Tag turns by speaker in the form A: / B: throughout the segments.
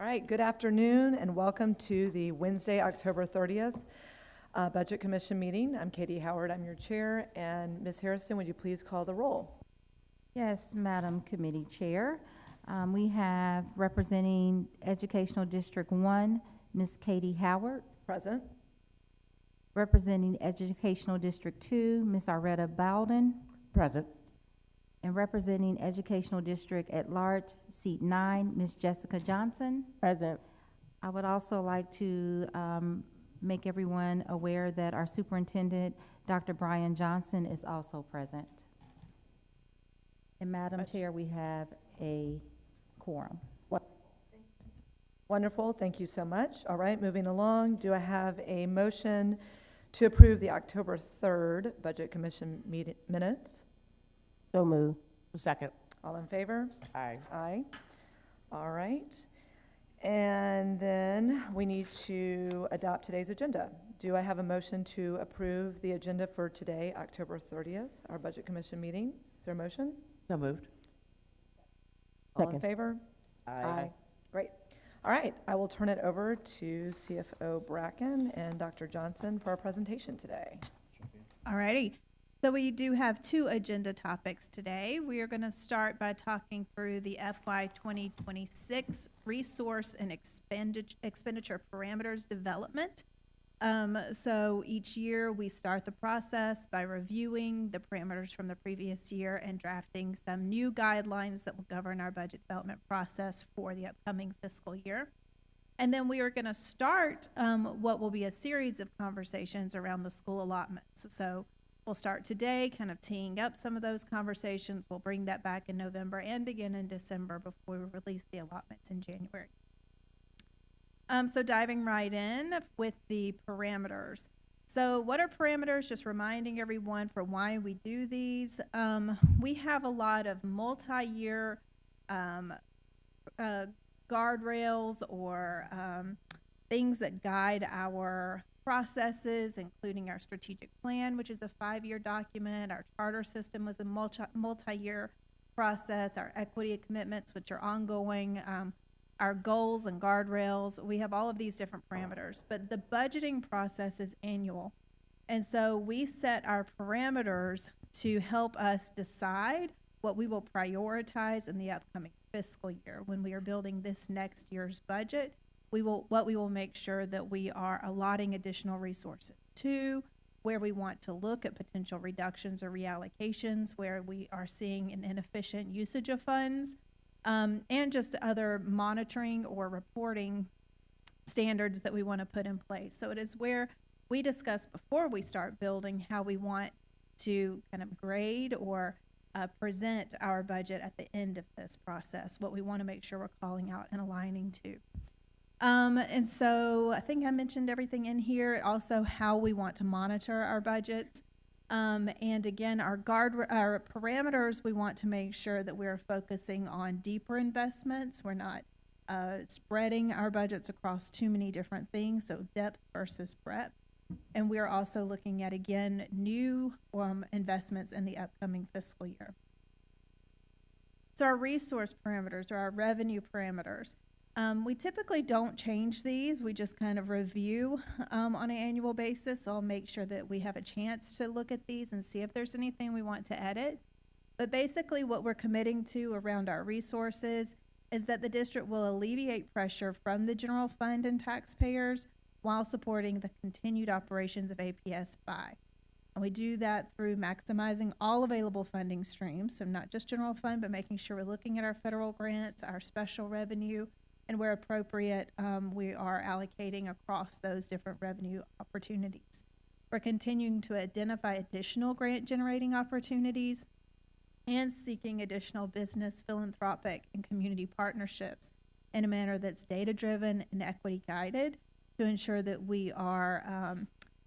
A: All right, good afternoon and welcome to the Wednesday, October 30th Budget Commission meeting. I'm Katie Howard, I'm your chair, and Ms. Harrison, would you please call the roll?
B: Yes, Madam Committee Chair. We have representing Educational District 1, Ms. Katie Howard.
A: Present.
B: Representing Educational District 2, Ms. Aretta Bowden.
C: Present.
B: And representing Educational District at Large, Seat 9, Ms. Jessica Johnson.
C: Present.
B: I would also like to make everyone aware that our superintendent, Dr. Brian Johnson, is also present. And Madam Chair, we have a quorum.
A: Wonderful, thank you so much. All right, moving along, do I have a motion to approve the October 3rd Budget Commission minutes?
C: So moved. Second.
A: All in favor?
C: Aye.
A: Aye. All right. And then we need to adopt today's agenda. Do I have a motion to approve the agenda for today, October 30th, our Budget Commission meeting? Is there a motion?
C: So moved.
A: All in
C: Second.
A: favor? Great. All right, I will turn it over to CFO Bracken and Dr. Johnson for our presentation today.
D: Alrighty, so we do have two agenda topics today. We are going to start by talking through the FY 2026 resource and expenditure parameters development. So each year we start the process by reviewing the parameters from the previous year and drafting some new guidelines that will govern our budget development process for the upcoming fiscal year. And then we are going to start what will be a series of conversations around the school allotments. So we'll start today, kind of teeing up some of those conversations. We'll bring that back in November and again in December before we release the allotments in January. So diving right in with the parameters. So what are parameters? Just reminding everyone for why we do these. We have a lot of multi-year guardrails or things that guide our processes, including our strategic plan, which is a 5-year document. Our charter system was a multi-year process. Our equity commitments, which are ongoing. Our goals and guardrails, we have all of these different parameters, but the budgeting process is annual. And so we set our parameters to help us decide what we will prioritize in the upcoming fiscal year. When we are building this next year's budget, we will make sure that we are allotting additional resources to, where we want to look at potential reductions or reallocations, where we are seeing an inefficient usage of funds, and just other monitoring or reporting standards that we want to put in place. So it is where we discuss before we start building how we want to kind of grade or present our budget at the end of this process, what we want to make sure we're calling out and aligning to. And so I think I mentioned everything in here. Also how we want to monitor our budgets. And again, our parameters, we want to make sure that we're focusing on deeper investments. We're not spreading our budgets across too many different things, so depth versus breadth. And we are also looking at, again, new investments in the upcoming fiscal year. So our resource parameters or our revenue parameters. We typically don't change these. We just kind of review on an annual basis. So I'll make sure that we have a chance to look at these and see if there's anything we want to edit. But basically what we're committing to around our resources is that the district will alleviate pressure from the general fund and taxpayers while supporting the continued operations of APS 5. And we do that through maximizing all available funding streams. So not just general fund, but making sure we're looking at our federal grants, our special revenue, and where appropriate, we are allocating across those different revenue opportunities. We're continuing to identify additional grant generating opportunities and seeking additional business, philanthropic, and community partnerships in a manner that's data-driven and equity-guided to ensure that we are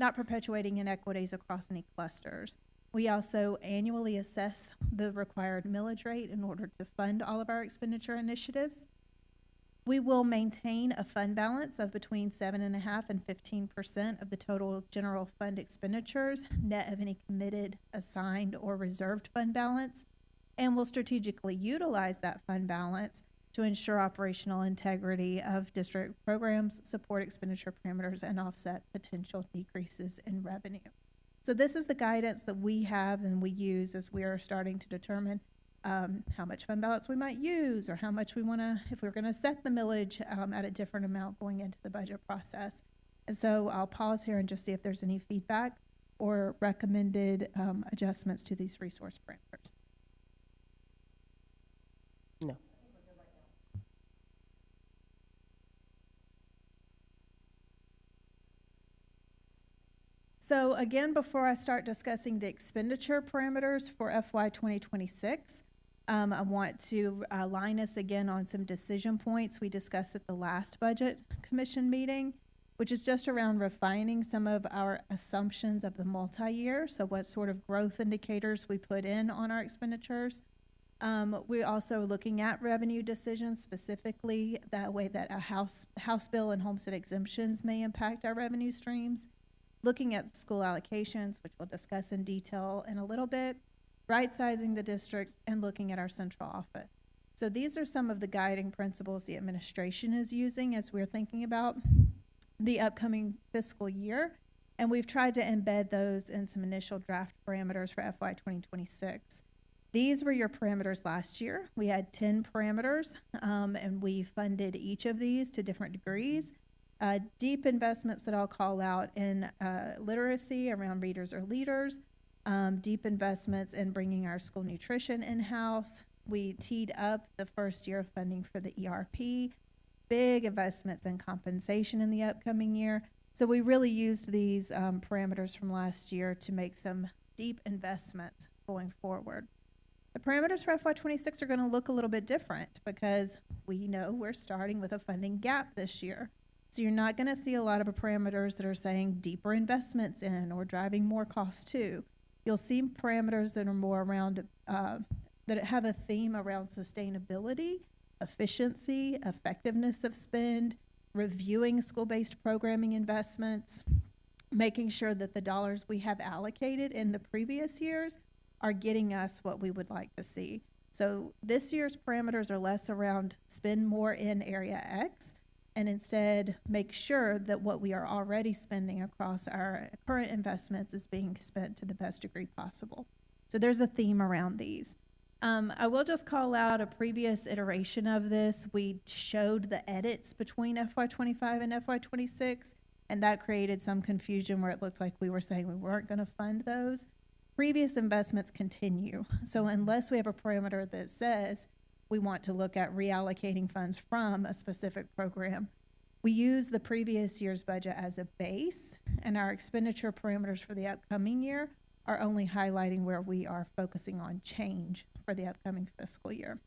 D: not perpetuating inequities across any clusters. We also annually assess the required millage rate in order to fund all of our expenditure initiatives. We will maintain a fund balance of between 7.5% and 15% of the total general fund expenditures, net of any committed, assigned, or reserved fund balance, and will strategically utilize that fund balance to ensure operational integrity of district programs, support expenditure parameters, and offset potential decreases in revenue. So this is the guidance that we have and we use as we are starting to determine how much fund balance we might use, or how much we want to, if we're going to set the millage at a different amount going into the budget process. And so I'll pause here and just see if there's any feedback or recommended adjustments to these resource parameters.
C: No.
D: So again, before I start discussing the expenditure parameters for FY 2026, I want to line us again on some decision points we discussed at the last budget commission meeting, which is just around refining some of our assumptions of the multi-year. So what sort of growth indicators we put in on our expenditures. We're also looking at revenue decisions, specifically that way that a house bill and homestead exemptions may impact our revenue streams. Looking at school allocations, which we'll discuss in detail in a little bit, right-sizing the district, and looking at our central office. So these are some of the guiding principles the administration is using as we're thinking about the upcoming fiscal year, and we've tried to embed those in some initial draft parameters for FY 2026. These were your parameters last year. We had 10 parameters, and we funded each of these to different degrees. Deep investments that I'll call out in literacy around readers or leaders, deep investments in bringing our school nutrition in-house. We teed up the first year of funding for the ERP, big investments in compensation in the upcoming year. So we really used these parameters from last year to make some deep investments going forward. The parameters for FY 26 are going to look a little bit different because we know we're starting with a funding gap this year. So you're not going to see a lot of parameters that are saying deeper investments in or driving more costs too. You'll see parameters that are more around, that have a theme around sustainability, efficiency, effectiveness of spend, reviewing school-based programming investments, making sure that the dollars we have allocated in the previous years are getting us what we would like to see. So this year's parameters are less around spend more in area X, and instead make sure that what we are already spending across our current investments is being spent to the best degree possible. So there's a theme around these. I will just call out a previous iteration of this. We showed the edits between FY 25 and FY 26, and that created some confusion where it looked like we were saying we weren't going to fund those. Previous investments continue. So unless we have a parameter that says we want to look at reallocating funds from a specific program, we use the previous year's budget as a base, and our expenditure parameters for the upcoming year are only highlighting where we are focusing on change for the upcoming fiscal year.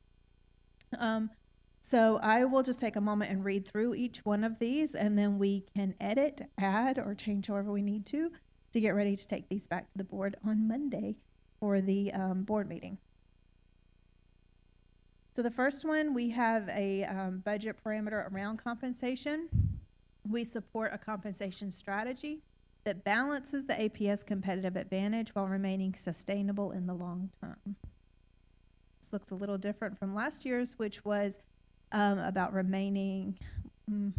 D: So I will just take a moment and read through each one of these, and then we can edit, add, or change however we need to get ready to take these back to the board on Monday for the board meeting. So the first one, we have a budget parameter around compensation. We support a compensation strategy that balances the APS competitive advantage while remaining sustainable in the long term. This looks a little different from last year's, which was about remaining, I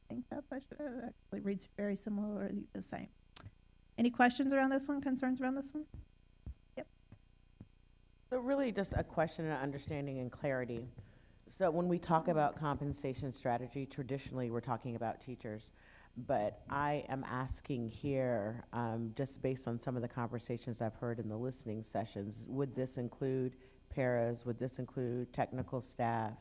D: think that budget actually reads very similar or the same. Any questions around this one, concerns around this one?
C: So really just a question of understanding and clarity. So when we talk about compensation strategy, traditionally we're talking about teachers, but I am asking here, just based on some of the conversations I've heard in the listening sessions, would this include paras? Would this include technical staff?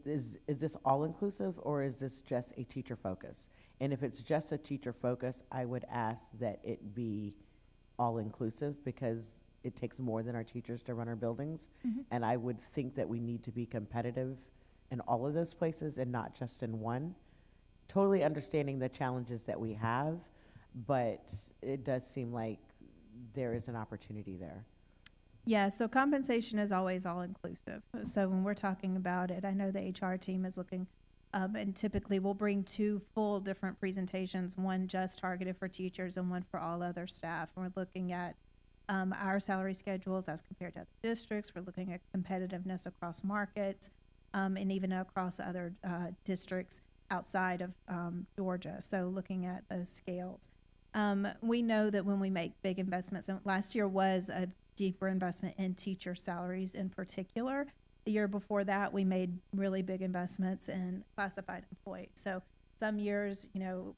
C: Is this all inclusive, or is this just a teacher focus? And if it's just a teacher focus, I would ask that it be all inclusive, because it takes more than our teachers to run our buildings.
D: Mm-hmm.
C: And I would think that we need to be competitive in all of those places and not just in one. Totally understanding the challenges that we have, but it does seem like there is an opportunity there.
D: Yeah, so compensation is always all-inclusive. So when we're talking about it, I know the HR team is looking, and typically we'll bring two full different presentations, one just targeted for teachers and one for all other staff. And we're looking at our salary schedules as compared to other districts. We're looking at competitiveness across markets. and even across other districts outside of Georgia. So looking at those scales. We know that when we make big investments, and last year was a deeper investment in teacher salaries in particular. The year before that, we made really big investments in classified employees. So some years,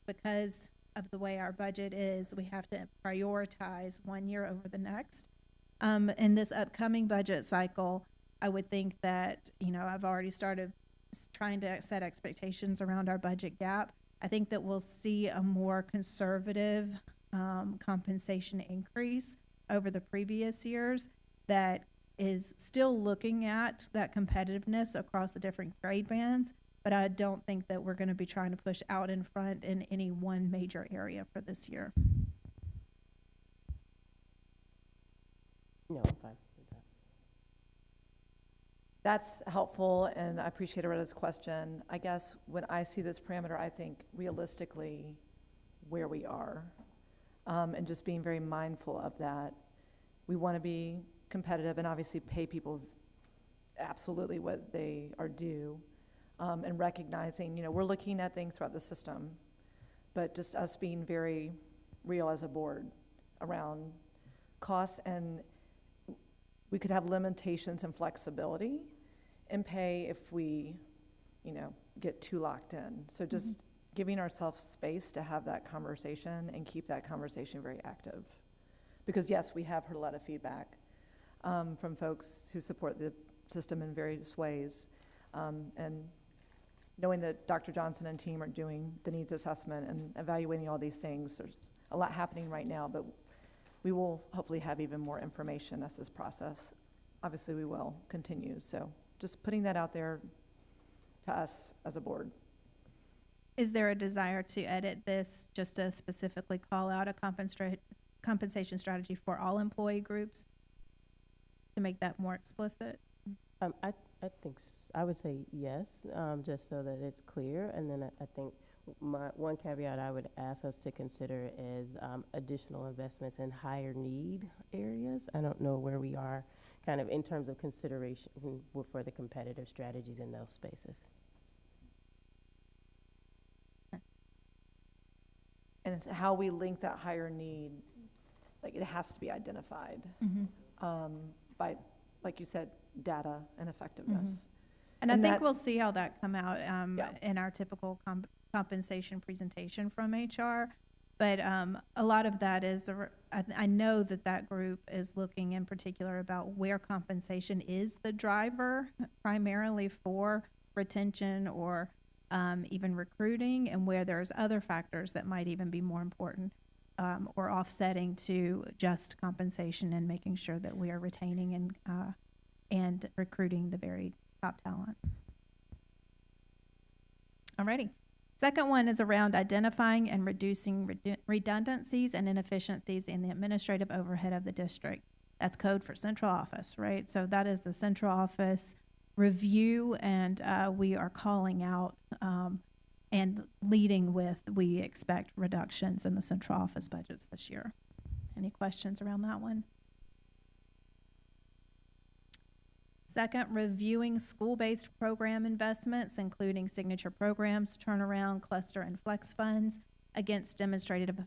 D: because of the way our budget is, we have to prioritize one year over the next. In this upcoming budget cycle, I would think that, I've already started trying to set expectations around our budget gap. I think that we'll see a more conservative compensation increase over the previous years that is still looking at that competitiveness across the different grade bands, but I don't think that we're going to be trying to push out in front in any one major area for this year.
C: No, I'm fine with that.
A: That's helpful, and I appreciate Loretta's question. I guess when I see this parameter, I think realistically where we are, and just being very mindful of that. We want to be competitive and obviously pay people absolutely what they are due, and recognizing, we're looking at things throughout the system, but just us being very real as a board around costs, and we could have limitations and flexibility in pay if we, get too locked in. So just giving ourselves space to have that conversation and keep that conversation very active. Because yes, we have heard a lot of feedback from folks who support the system in various ways. And knowing that Dr. Johnson and team are doing the needs assessment and evaluating all these things, there's a lot happening right now, but we will hopefully have even more information as this process, obviously we will continue. So just putting that out there to us as a board.
D: Is there a desire to edit this just to specifically call out a compensation strategy for all employee groups to make that more explicit?
E: I think I would say yes, just so that it's clear. And then I think my one caveat I would ask us to consider is additional investments in higher need areas. I don't know where we are kind of in terms of consideration for the competitive strategies in those spaces.
A: And it's how we link that higher need, like it has to be identified by, like you said, data and effectiveness.
D: And I
A: And
D: think
A: that-
D: we'll see how that come out
A: Yeah.
D: in our typical compensation presentation from HR. But a lot of that is, I know that group is looking in particular about where compensation is the driver primarily for retention or even recruiting, and where there's other factors that might even be more important or offsetting to just compensation, and making sure that we are retaining and recruiting the very top talent. Alrighty. Second one is around identifying and reducing redundancies and inefficiencies in the administrative overhead of the district. That's code for central office, right? So that is the central office review, and we are calling out and leading with, we expect reductions in the central office budgets this year. Any questions around that one? Second, reviewing school-based program investments, including signature programs, turnaround, cluster, and flex funds against demonstrated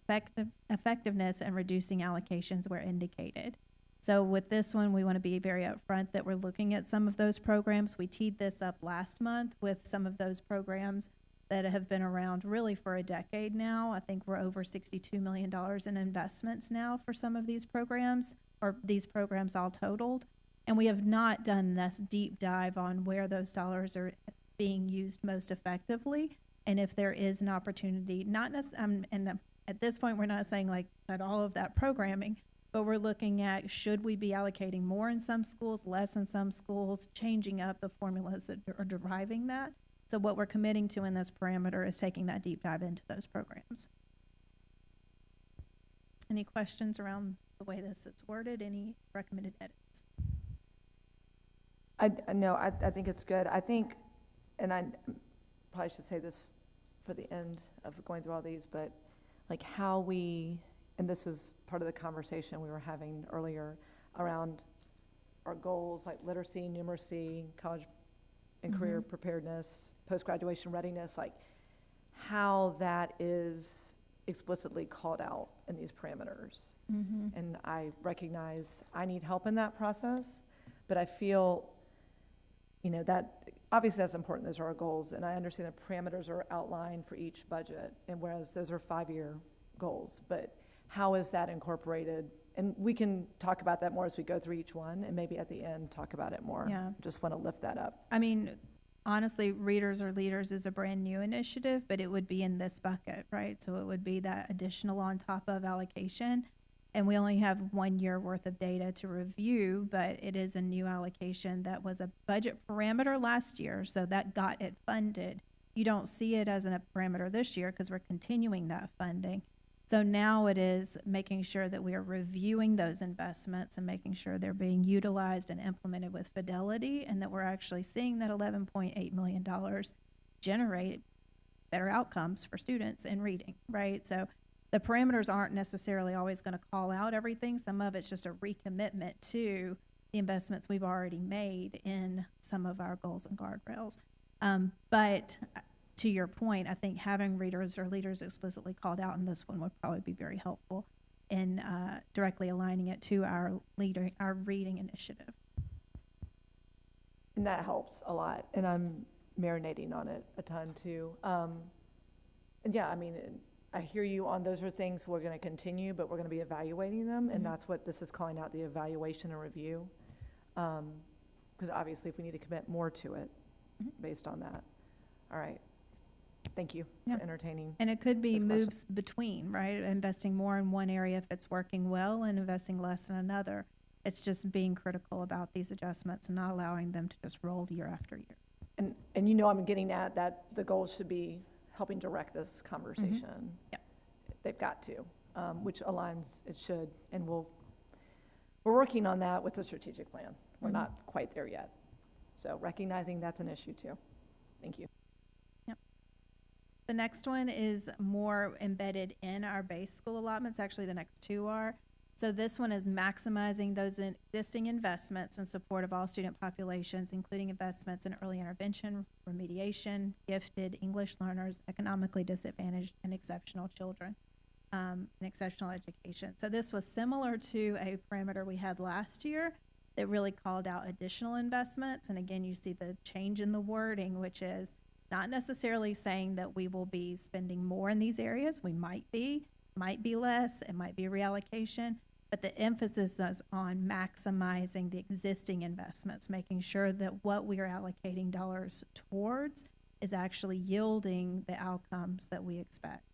D: effectiveness, and reducing allocations where indicated. So with this one, we want to be very upfront that we're looking at some of those programs. We teed this up last month with some of those programs that have been around really for a decade now. I think we're over $62 million in investments now for some of these programs, or these programs all totaled. And we have not done this deep dive on where those dollars are being used most effectively, and if there is an opportunity, not necessarily, and at this point, we're not saying like cut all of that programming, but we're looking at, should we be allocating more in some schools, less in some schools, changing up the formulas that are deriving that. So what we're committing to in this parameter is taking that deep dive into those programs. Any questions around the way this is worded? Any recommended edits?
A: I think it's good. I think, and I probably should say this for the end of going through all these, but like how we, and this was part of the conversation we were having earlier around our goals, like literacy, numeracy, college and career preparedness, post-graduation readiness, like how that is explicitly called out in these parameters. And I recognize I need help in that process, but I feel, that obviously that's important. Those are our goals, and I understand the parameters are outlined for each budget, and whereas those are 5-year goals, but how is that incorporated? And we can talk about that more as we go through each one, and maybe at the end, talk about it more.
D: Yeah.
A: Just want to lift that up.
D: I mean, honestly, Readers or Leaders is a brand new initiative, but it would be in this bucket, right? So it would be that additional on top of allocation. And we only have 1 year worth of data to review, but it is a new allocation that was a budget parameter last year, so that got it funded. You don't see it as a parameter this year because we're continuing that funding. So now it is making sure that we are reviewing those investments and making sure they're being utilized and implemented with fidelity, and that we're actually seeing that $11.8 million generate better outcomes for students in reading, right? So the parameters aren't necessarily always going to call out everything. Some of it's just a recommitment to the investments we've already made in some of our goals and guardrails. But to your point, I think having Readers or Leaders explicitly called out in this one would probably be very helpful in directly aligning it to our reading initiative.
A: And that helps a lot, and I'm marinating on it a ton too. And yeah, I mean, I hear you on those are things we're going to continue, but we're going to be evaluating them, and that's what this is calling out, the evaluation and review. Because obviously if we need to commit more to it based on that. All right. Thank you
D: Yeah.
A: for entertaining.
D: And it could be
A: Those
D: moves between, right? Investing more in one area if it's working well and investing less in another. It's just being critical about these adjustments and not allowing them to just roll year after year.
A: And I'm getting at that the goal should be helping direct this conversation.
D: Yep.
A: They've got to, which aligns, it should, and we're working on that with the strategic plan. We're not quite there yet. So recognizing that's an issue too. Thank you.
D: The next one is more embedded in our base school allotments. Actually, the next two are. So this one is maximizing those existing investments in support of all student populations, including investments in early intervention, remediation, gifted English learners, economically disadvantaged, and exceptional children, and exceptional education. So this was similar to a parameter we had last year that really called out additional investments. And again, you see the change in the wording, which is not necessarily saying that we will be spending more in these areas. We might be less, it might be a reallocation, but the emphasis is on maximizing the existing investments, making sure that what we are allocating dollars towards is actually yielding the outcomes that we expect.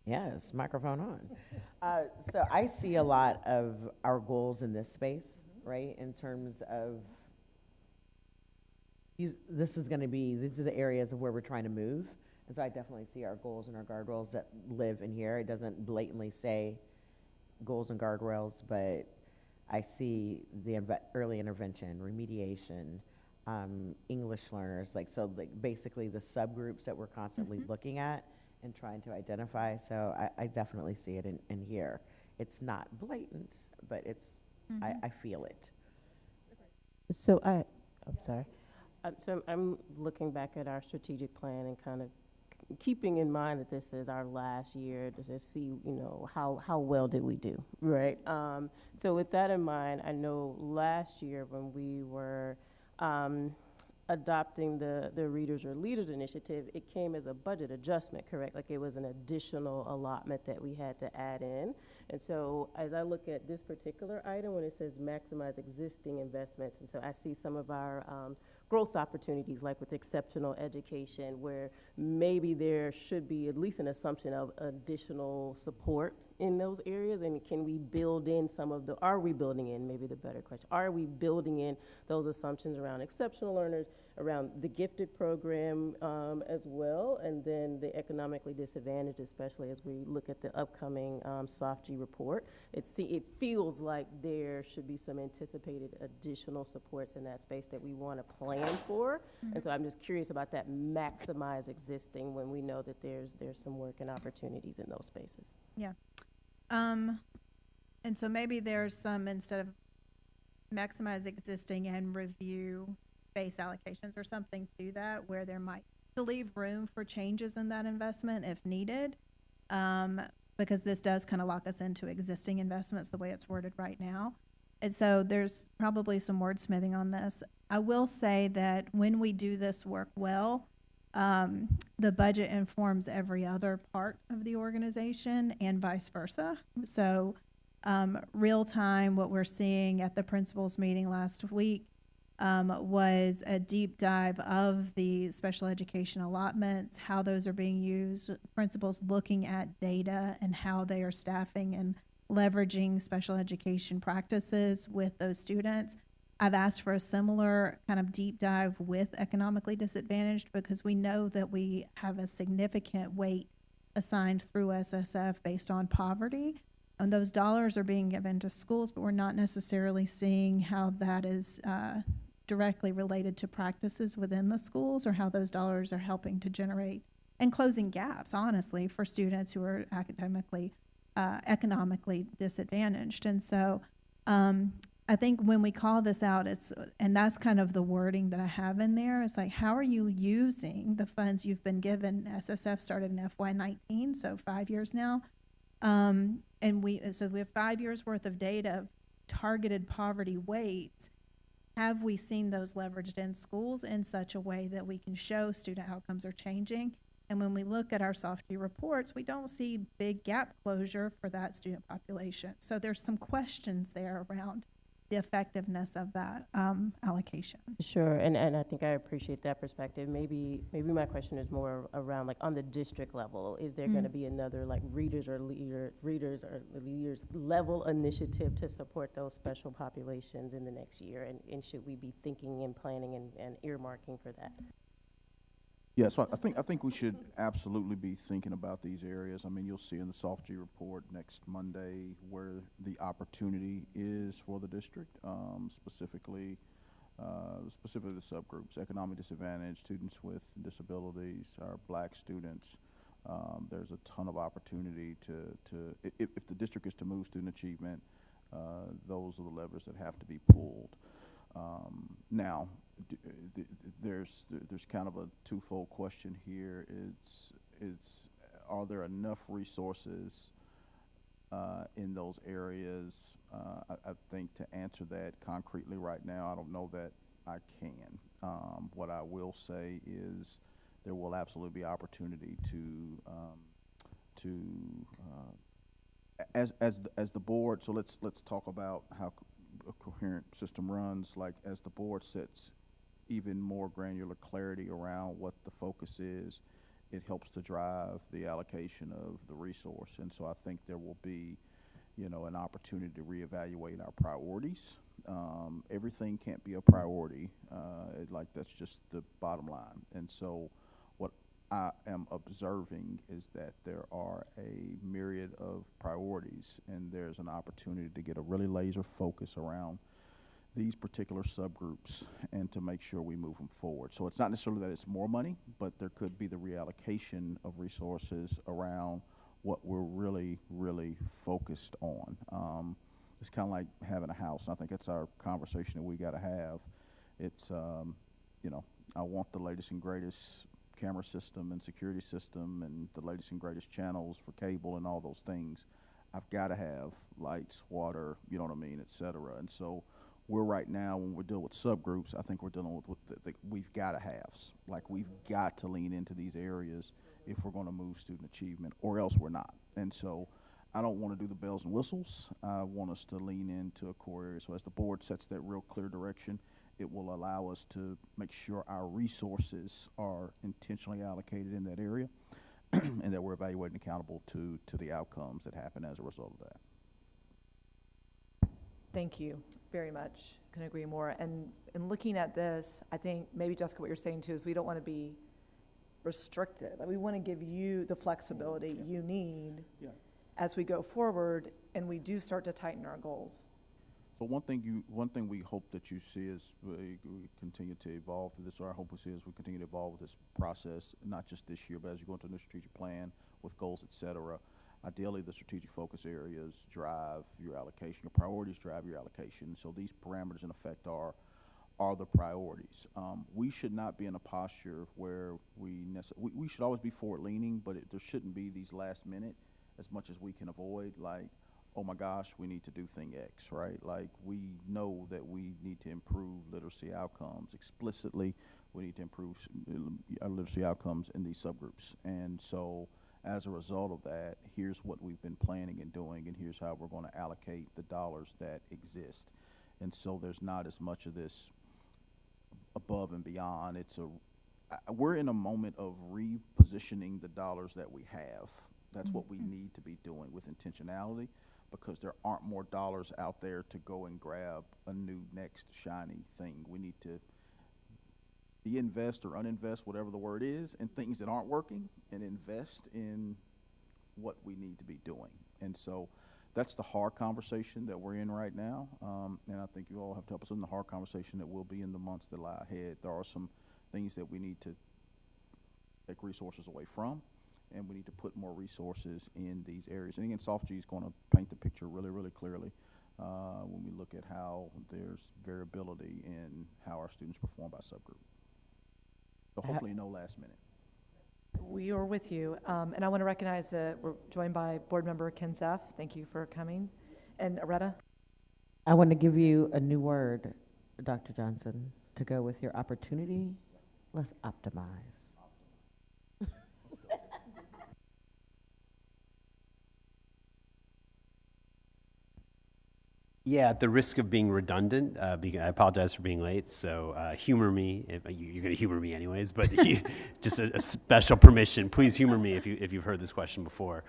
C: Yes, microphone on. So I see a lot of our goals in this space, right, in terms of these are the areas of where we're trying to move. And so I definitely see our goals and our guardrails that live in here. It doesn't blatantly say goals and guardrails, but I see the early intervention, remediation, English learners, basically the subgroups that we're constantly looking at and trying to identify. So I definitely see it in here. It's not blatant, but it's, I feel it.
E: So I'm sorry. So I'm looking back at our strategic plan and kind of keeping in mind that this is our last year to just see, how well did we do, right? So with that in mind, I know last year when we were adopting the Readers or Leaders initiative, it came as a budget adjustment, correct? Like it was an additional allotment that we had to add in. And so as I look at this particular item, when it says maximize existing investments, and so I see some of our growth opportunities, like with exceptional education, where maybe there should be at least an assumption of additional support in those areas. And can we build in are we building in, maybe the better question, are we building in those assumptions around exceptional learners, around the gifted program as well, and then the economically disadvantaged, especially as we look at the upcoming SOFG report. It feels like there should be some anticipated additional supports in that space that we want to plan for. And so I'm just curious about that maximize existing when we know that there's some work and opportunities in those spaces.
D: Yeah. And so maybe there's some, instead of maximize existing and review base allocations or something to that, where there might, to leave room for changes in that investment if needed. Because this does kind of lock us into existing investments the way it's worded right now. And so there's probably some wordsmithing on this. I will say that when we do this work well, the budget informs every other part of the organization and vice versa. So real time, what we're seeing at the principals meeting last week was a deep dive of the special education allotments, how those are being used, principals looking at data and how they are staffing and leveraging special education practices with those students. I've asked for a similar kind of deep dive with economically disadvantaged because we know that we have a significant weight assigned through SSF based on poverty. And those dollars are being given to schools, but we're not necessarily seeing how that is directly related to practices within the schools or how those dollars are helping to generate and closing gaps, honestly, for students who are academically, economically disadvantaged. And so I think when we call this out, and that's kind of the wording that I have in there. It's like, how are you using the funds you've been given? SSF started in FY19, so 5 years now. And we have 5 years worth of data of targeted poverty weights. Have we seen those leveraged in schools in such a way that we can show student outcomes are changing? And when we look at our SOFG reports, we don't see big gap closure for that student population. So there's some questions there around the effectiveness of that allocation.
E: Sure, and I think I appreciate that perspective. Maybe my question is more around, like, on the district level, is there gonna be another, like, readers level initiative to support those special populations in the next year? And should we be thinking and planning and earmarking for that?
F: Yeah, so I think we should absolutely be thinking about these areas. I mean, you'll see in the SOFG report next Monday where the opportunity is for the district, specifically the subgroups: economic disadvantage, students with disabilities, our Black students. There's a ton of opportunity if the district is to move student achievement, those are the levers that have to be pulled. Now, there's kind of a twofold question here. Are there enough resources in those areas? I think to answer that concretely right now, I don't know that I can. What I will say is there will absolutely be opportunity as the board. So let's talk about how a coherent system runs. Like, as the board sets even more granular clarity around what the focus is, it helps to drive the allocation of the resource. And so I think there will be, an opportunity to reevaluate our priorities. Everything can't be a priority. That's just the bottom line. And so what I am observing is that there are a myriad of priorities, and there's an opportunity to get a really laser focus around these particular subgroups and to make sure we move them forward. So it's not necessarily that it's more money, but there could be the reallocation of resources around what we're really, really focused on. It's kind of like having a house, and I think that's our conversation that we got to have. It's, I want the latest and greatest camera system and security system and the latest and greatest channels for cable and all those things. I've got to have lights, water, et cetera. And so we're right now, when we're dealing with subgroups, I think we're dealing with we've got to haves. Like, we've got to lean into these areas if we're going to move student achievement, or else we're not. And so I don't want to do the bells and whistles. I want us to lean into a core area. So as the board sets that real clear direction, it will allow us to make sure our resources are intentionally allocated in that area and that we're evaluating accountable to the outcomes that happen as a result of that.
A: Thank you very much. Couldn't agree more. And in looking at this, I think maybe, Jessica, what you're saying too is we don't want to be restricted. Like, we want to give you the flexibility you need as we go forward and we do start to tighten our goals.
F: So one thing we hope that you see is we continue to evolve through this, or our hope we see is we continue to evolve with this process, not just this year, but as you go into a new strategic plan with goals, et cetera. Ideally, the strategic focus areas drive your allocation, your priorities drive your allocation. So these parameters in effect are the priorities. We should not be in a posture where we should always be forward leaning, but there shouldn't be these last minute as much as we can avoid, like, oh my gosh, we need to do thing X, right? Like, we know that we need to improve literacy outcomes explicitly. We need to improve literacy outcomes in these subgroups. And so as a result of that, here's what we've been planning and doing, and here's how we're going to allocate the dollars that exist. And so there's not as much of this above and beyond. We're in a moment of repositioning the dollars that we have. That's what we need to be doing with intentionality, because there aren't more dollars out there to go and grab a new next shiny thing. We need to de-invest or uninvest, whatever the word is, in things that aren't working and invest in what we need to be doing. And so that's the hard conversation that we're in right now. And I think you all have to help us in the hard conversation that will be in the months that lie ahead. There are some things that we need to take resources away from, and we need to put more resources in these areas. And again, SoftG is going to paint the picture really, really clearly when we look at how there's variability in how our students perform by subgroup. So hopefully no last minute.
A: We are with you. And I want to recognize we're joined by Board Member Ken Zeff. Thank you for coming. And Aretta?
C: I want to give you a new word, Dr. Johnson, to go with your opportunity. Let's optimize.
G: Yeah, at the risk of being redundant, I apologize for being late, so humor me. You're going to humor me anyways, but just a special permission. Please humor me if you've heard this question before.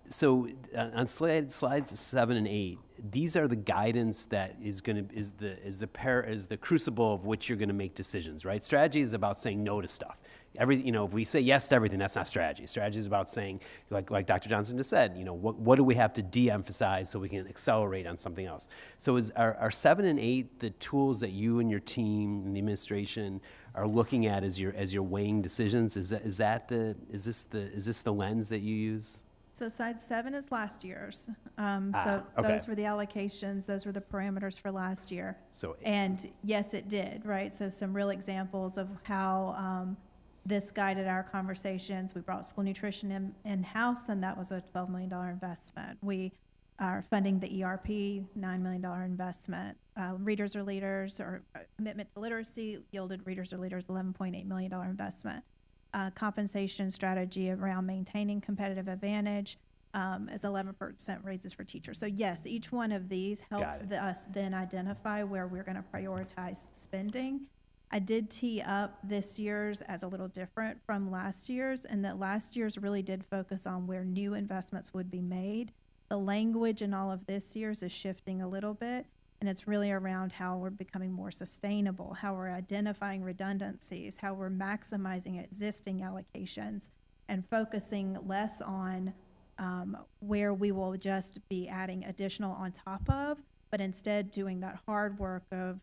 G: So on slides 7 and 8, these are the guidance that is the crucible of which you're going to make decisions, right? Strategy is about saying no to stuff. If we say yes to everything, that's not strategy. Strategy is about saying, like Dr. Johnson just said, what do we have to de-emphasize so we can accelerate on something else? So are 7 and 8 the tools that you and your team and the administration are looking at as you're weighing decisions? Is this the lens that you use?
D: So slide 7 is last year's.
G: Okay.
D: Those were the allocations, those were the parameters for last year.
G: So
D: And yes, it did, right? So some real examples of how this guided our conversations. We brought school nutrition in-house, and that was a $12 million investment. We are funding the ERP, $9 million investment. Readers Are Leaders, or commitment to literacy, yielded Readers Are Leaders, $11.8 million investment. Compensation strategy around maintaining competitive advantage is 11% raises for teachers. So yes, each one of these helps us then identify where we're going to prioritize spending. I did tee up this year's as a little different from last year's, and that last year's really did focus on where new investments would be made. The language in all of this year's is shifting a little bit, and it's really around how we're becoming more sustainable, how we're identifying redundancies, how we're maximizing existing allocations, and focusing less on where we will just be adding additional on top of, but instead doing that hard work of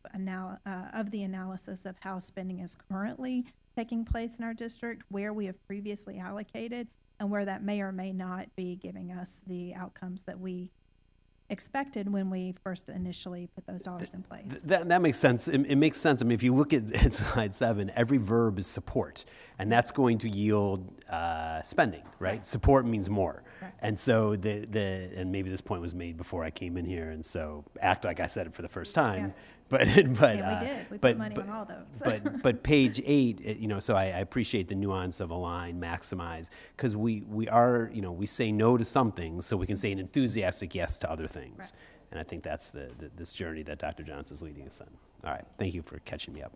D: the analysis of how spending is currently taking place in our district, where we have previously allocated, and where that may or may not be giving us the outcomes that we expected when we first initially put those dollars in place.
G: That makes sense. It makes sense. I mean, if you look at slide 7, every verb is support, and that's going to yield spending, right? Support means more.
D: Right.
G: And so and maybe this point was made before I came in here, and so act like I said it for the first time.
D: Yeah.
G: But
D: Yeah, we did. We put money on all those.
G: but page 8, so I appreciate the nuance of align, maximize, because we are, we say no to some things so we can say an enthusiastic yes to other things.
D: Right.
G: And I think that's this journey that Dr. Johnson is leading us on. All right, thank you for catching me up.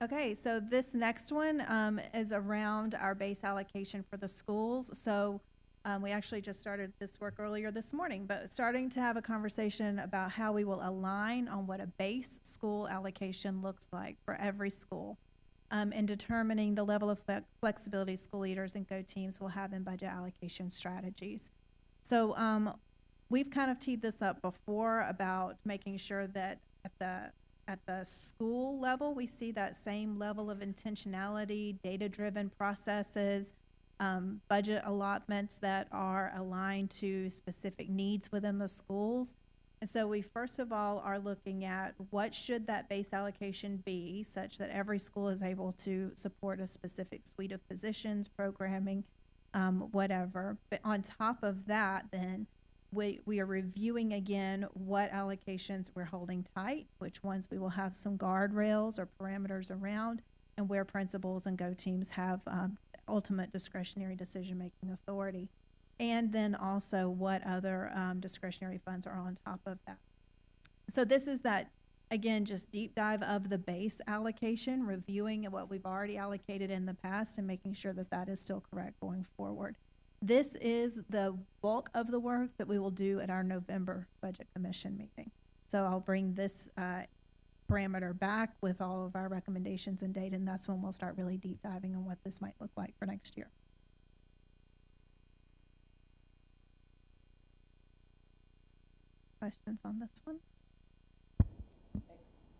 D: Okay, so this next one is around our base allocation for the schools. So we actually just started this work earlier this morning, but starting to have a conversation about how we will align on what a base school allocation looks like for every school, and determining the level of flexibility school leaders and go teams will have in budget allocation strategies. So we've kind of teed this up before about making sure that at the school level, we see that same level of intentionality, data-driven processes, budget allotments that are aligned to specific needs within the schools. And so we first of all are looking at what should that base allocation be such that every school is able to support a specific suite of positions, programming, whatever. But on top of that, then we are reviewing again what allocations we're holding tight, which ones we will have some guardrails or parameters around, and where principals and go teams have ultimate discretionary decision-making authority. And then also what other discretionary funds are on top of that. So this is that, again, just deep dive of the base allocation, reviewing what we've already allocated in the past and making sure that that is still correct going forward. This is the bulk of the work that we will do at our November Budget Commission meeting. So I'll bring this parameter back with all of our recommendations and data, and that's when we'll start really deep diving on what this might look like for next year. Questions on this one?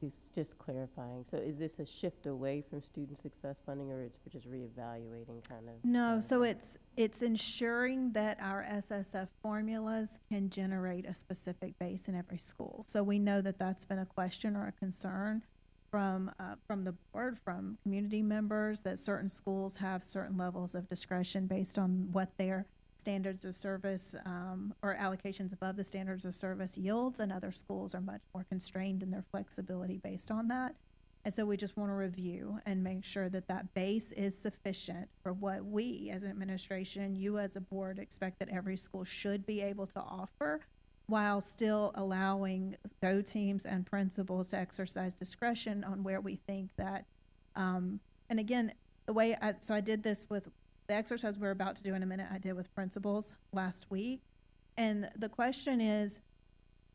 E: It's just clarifying. So is this a shift away from student success funding, or we're just reevaluating kind of?
D: No, so it's ensuring that our SSF formulas can generate a specific base in every school. So we know that that's been a question or a concern from the board, from community members, that certain schools have certain levels of discretion based on what their standards of service or allocations above the standards of service yields, and other schools are much more constrained in their flexibility based on that. And so we just want to review and make sure that that base is sufficient for what we as an administration, you as a board, expect that every school should be able to offer, while still allowing go teams and principals to exercise discretion on where we think that, and again, the way I did this with the exercise we're about to do in a minute, I did with principals last week. And the question is,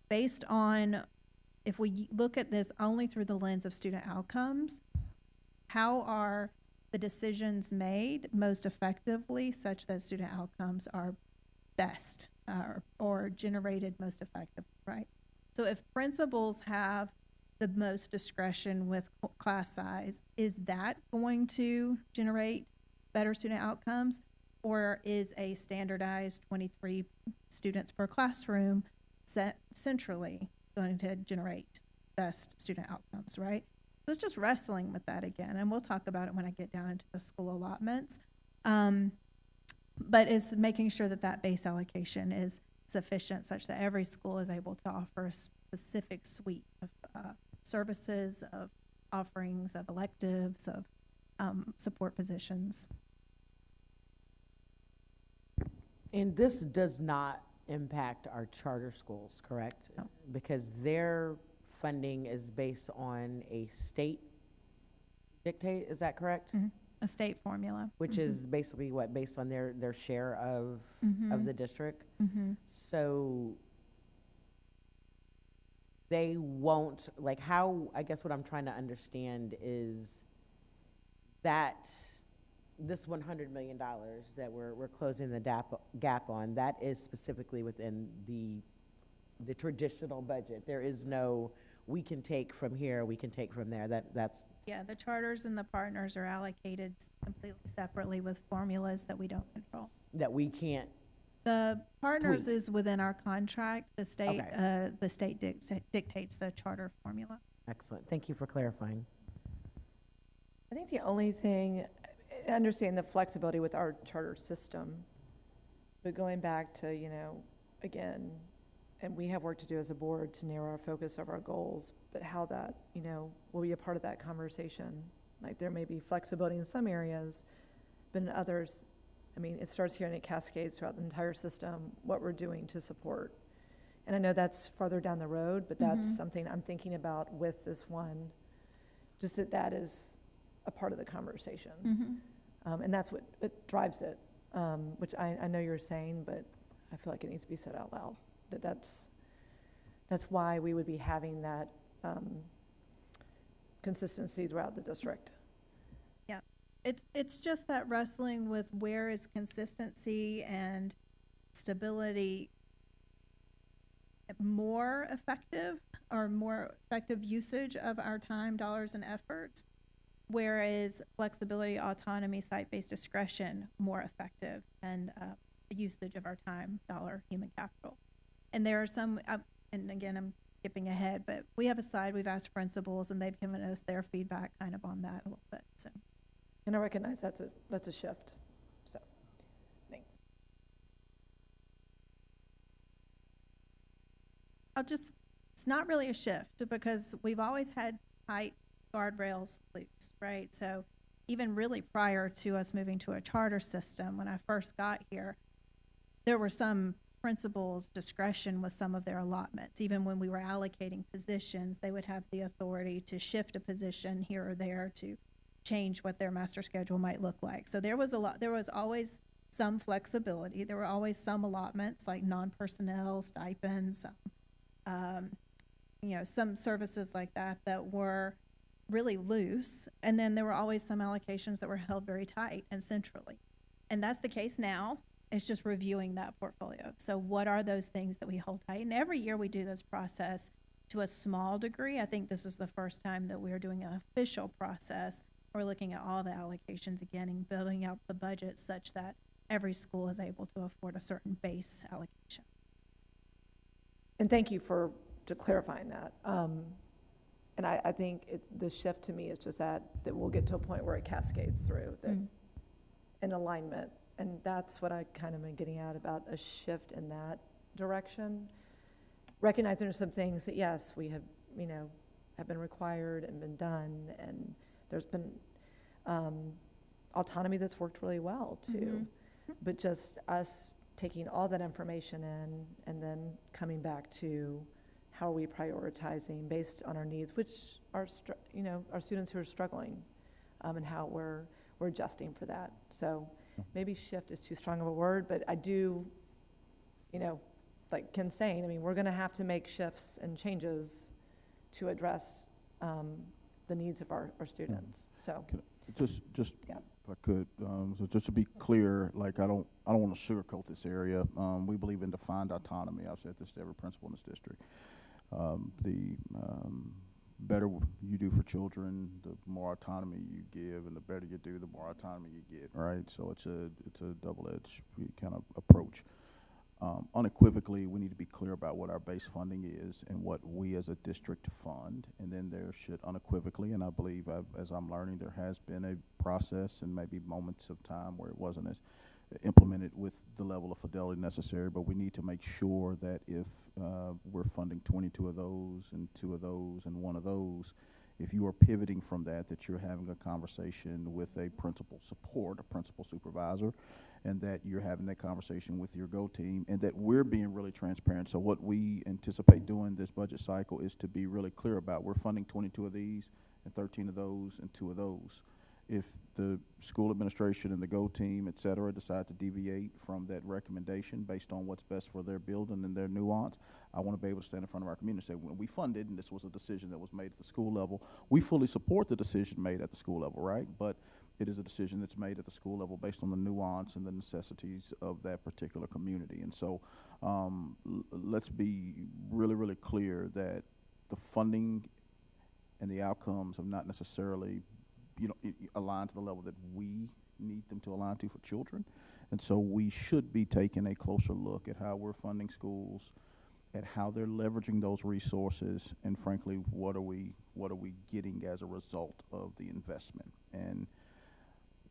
D: based on, if we look at this only through the lens of student outcomes, how are the decisions made most effectively such that student outcomes are best or generated most effectively, right? So if principals have the most discretion with class size, is that going to generate better student outcomes, or is a standardized 23 students per classroom set centrally going to generate best student outcomes, right? So it's just wrestling with that again, and we'll talk about it when I get down into the school allotments. But it's making sure that that base allocation is sufficient such that every school is able to offer a specific suite of services, of offerings, of electives, of support positions.
C: And this does not impact our charter schools, correct?
D: No.
C: Because their funding is based on a state dictate, is that correct?
D: Mm-hmm. A state formula.
C: Which is basically what, based on their share of the district?
D: Mm-hmm.
C: So they won't, like, how, I guess what I'm trying to understand is that this $100 million that we're closing the gap on, that is specifically within the traditional budget. There is no, we can take from here, we can take from there. That's
D: Yeah, the charters and the partners are allocated completely separately with formulas that we don't control.
C: that we can't.
D: The partners
C: Tweak.
D: is within our contract. The state,
C: Okay.
D: Dictates the charter formula.
C: Excellent. Thank you for clarifying.
A: I think the only thing, I understand the flexibility with our charter system, but going back to, again, and we have work to do as a board to narrow our focus of our goals, but how that, will be a part of that conversation. Like, there may be flexibility in some areas, but in others, it starts here and it cascades throughout the entire system, what we're doing to support. And I know that's farther down the road, but that's something I'm thinking about with this one, just that is a part of the conversation. And that's what drives it, which I know you're saying, but I feel like it needs to be said out loud. That's why we would be having that consistency throughout the district.
D: Yeah, it's just that wrestling with where is consistency and stability more effective, or more effective usage of our time, dollars, and efforts, whereas flexibility, autonomy, site-based discretion, more effective, and usage of our time, dollar, human capital. And there are some, and again, I'm skipping ahead, but we have a side, we've asked principals, and they've given us their feedback kind of on that a little bit, so.
A: And I recognize that's a shift, so, thanks.
D: It's not really a shift because we've always had tight guardrails loose, right? So even really prior to us moving to a charter system, when I first got here, there were some principals' discretion with some of their allotments. Even when we were allocating positions, they would have the authority to shift a position here or there to change what their master schedule might look like. So there was always some flexibility. There were always some allotments like non-personnel, stipends, some services like that were really loose. And then there were always some allocations that were held very tight and centrally. And that's the case now. It's just reviewing that portfolio. So what are those things that we hold tight? And every year we do this process to a small degree. I think this is the first time that we are doing an official process. We're looking at all the allocations again and building out the budget such that every school is able to afford a certain base allocation.
A: And thank you for clarifying that. And I think the shift to me is just that we'll get to a point where it cascades through, that in alignment. And that's what I kind of been getting at about a shift in that direction. Recognizing there's some things that, yes, we have been required and been done, and there's been autonomy that's worked really well too. But just us taking all that information in and then coming back to how are we prioritizing based on our needs, which are our students who are struggling, and how we're adjusting for that. So maybe shift is too strong of a word, but I do, like Ken's saying, I mean, we're going to have to make shifts and changes to address the needs of our students. So
F: Just
A: Yeah.
F: if I could, so just to be clear, like I don't want to sugarcoat this area. We believe in defined autonomy. I've said this to every principal in this district. The better you do for children, the more autonomy you give, and the better you do, the more autonomy you get. Right. So it's a double-edged kind of approach. Unequivocally, we need to be clear about what our base funding is and what we as a district fund. And then there should unequivocally, and I believe as I'm learning, there has been a process and maybe moments of time where it wasn't as implemented with the level of fidelity necessary, but we need to make sure that if we're funding 22 of those and 2 of those and 1 of those, if you are pivoting from that you're having a conversation with a principal support, a principal supervisor, and that you're having that conversation with your GO team, and that we're being really transparent. So what we anticipate doing this budget cycle is to be really clear about we're funding 22 of these and 13 of those and 2 of those. If the school administration and the GO team, et cetera, decide to deviate from that recommendation based on what's best for their building and their nuance, I want to be able to stand in front of our community and say, when we funded, and this was a decision that was made at the school level, we fully support the decision made at the school level, right? But it is a decision that's made at the school level based on the nuance and the necessities of that particular community. And so let's be really, really clear that the funding and the outcomes have not necessarily align to the level that we need them to align to for children. And so we should be taking a closer look at how we're funding schools, at how they're leveraging those resources, and frankly, what are we getting as a result of the investment. And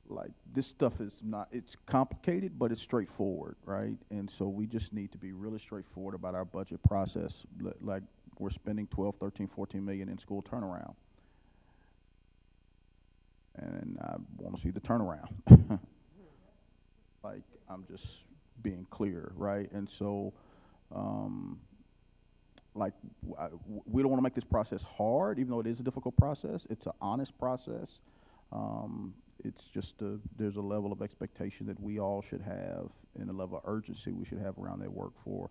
F: like, this stuff is not, it's complicated, but it's straightforward, right? And so we just need to be really straightforward about our budget process. Like, we're spending 12, 13, 14 million in school turnaround. And I want to see the turnaround. Like, I'm just being clear, right? And so, we don't want to make this process hard, even though it is a difficult process. It's an honest process. It's just there's a level of expectation that we all should have, and a level of urgency we should have around that work for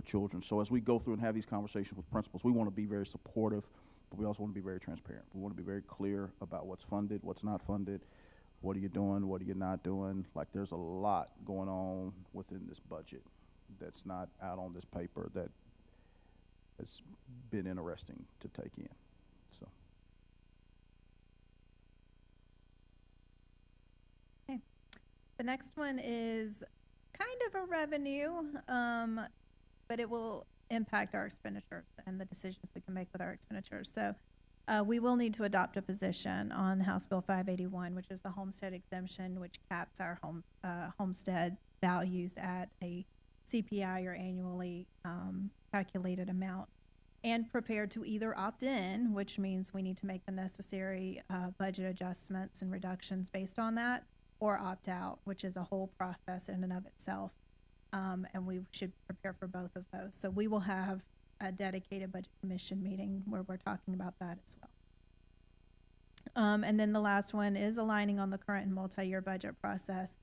F: children. So as we go through and have these conversations with principals, we want to be very supportive, but we also want to be very transparent. We want to be very clear about what's funded, what's not funded, what are you doing, what are you not doing. Like, there's a lot going on within this budget that's not out on this paper that has been interesting to take in. So.
D: The next one is kind of a revenue, but it will impact our expenditures and the decisions we can make with our expenditures. So we will need to adopt a position on House Bill 581, which is the homestead exemption, which caps our homestead values at a CPI or annually calculated amount, and prepared to either opt in, which means we need to make the necessary budget adjustments and reductions based on that, or opt out, which is a whole process in and of itself. And we should prepare for both of those. So we will have a dedicated budget commission meeting where we're talking about that as well. And then the last one is aligning on the current and multi-year budget process,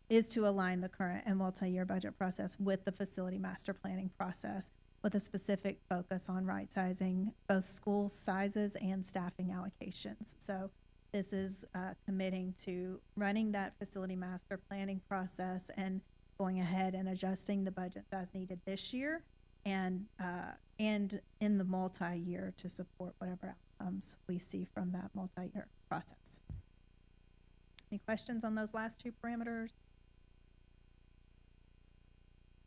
D: is to align the current and multi-year budget process with the facility master planning process, with a specific focus on right-sizing both school sizes and staffing allocations. So this is committing to running that facility master planning process and going ahead and adjusting the budget as needed this year and in the multi-year to support whatever outcomes we see from that multi-year process. Any questions on those last two parameters?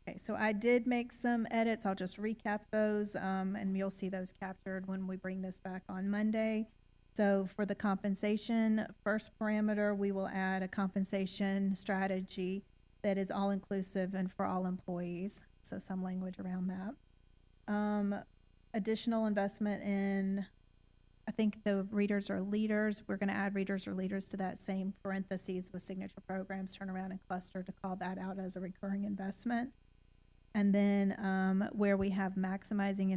D: Okay, so I did make some edits. I'll just recap those, and you'll see those captured when we bring this back on Monday. So for the compensation, first parameter, we will add a compensation strategy that is all-inclusive and for all employees, so some language around that. Additional investment in, I think the readers or leaders, we're gonna add readers or leaders to that same parentheses with signature programs, turn around and cluster to call that out as a recurring investment. And then where we have maximizing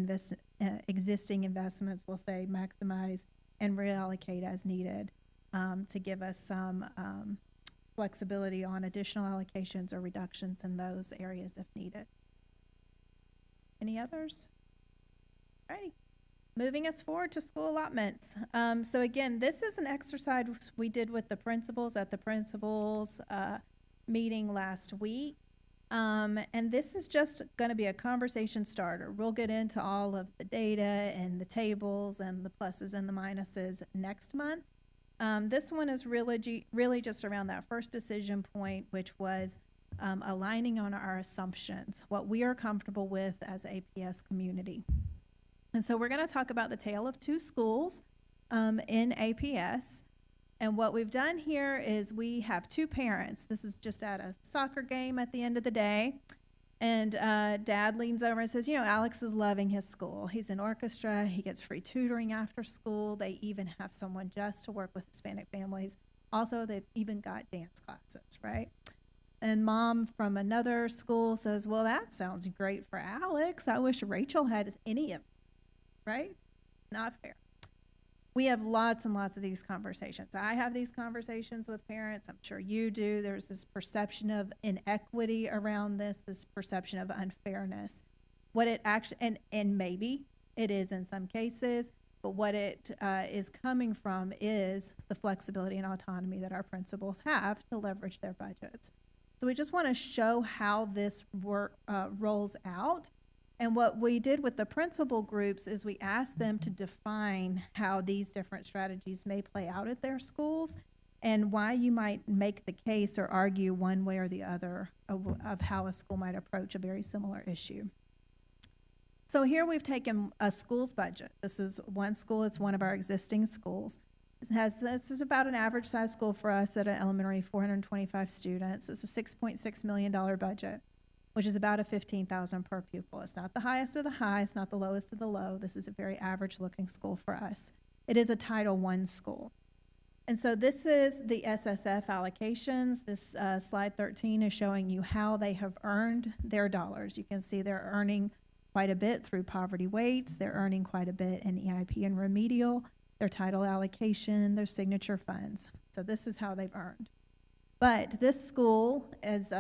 D: existing investments, we'll say maximize and reallocate as needed to give us some flexibility on additional allocations or reductions in those areas if needed. Any others? Alrighty. Moving us forward to school allotments. So again, this is an exercise we did with the principals at the principals meeting last week. And this is just going to be a conversation starter. We'll get into all of the data and the tables and the pluses and the minuses next month. This one is really just around that first decision point, which was aligning on our assumptions, what we are comfortable with as APS community. And so we're going to talk about the tale of two schools in APS. And what we've done here is we have two parents. This is just at a soccer game at the end of the day. And dad leans over and says, you know, Alex is loving his school. He's in orchestra. He gets free tutoring after school. They even have someone just to work with Hispanic families. Also, they've even got dance classes, right? And mom from another school says, well, that sounds great for Alex. I wish Rachel had any of it, right? Not fair. We have lots and lots of these conversations. I have these conversations with parents. I'm sure you do. There's this perception of inequity around this perception of unfairness. What it actually, and maybe it is in some cases, but what it is coming from is the flexibility and autonomy that our principals have to leverage their budgets. So we just want to show how this work rolls out. And what we did with the principal groups is we asked them to define how these different strategies may play out at their schools and why you might make the case or argue one way or the other of how a school might approach a very similar issue. So here we've taken a school's budget. This is one school, it's one of our existing schools. This is about an average size school for us at an elementary, 425 students. It's a $6.6 million budget, which is about a $15,000 per pupil. It's not the highest of the high, it's not the lowest of the low. This is a very average looking school for us. It is a Title I school. And so this is the SSF allocations. This slide 13 is showing you how they have earned their dollars. You can see they're earning quite a bit through poverty weights. They're earning quite a bit in EIP and remedial, their title allocation, their signature funds. So this is how they've earned. But this school is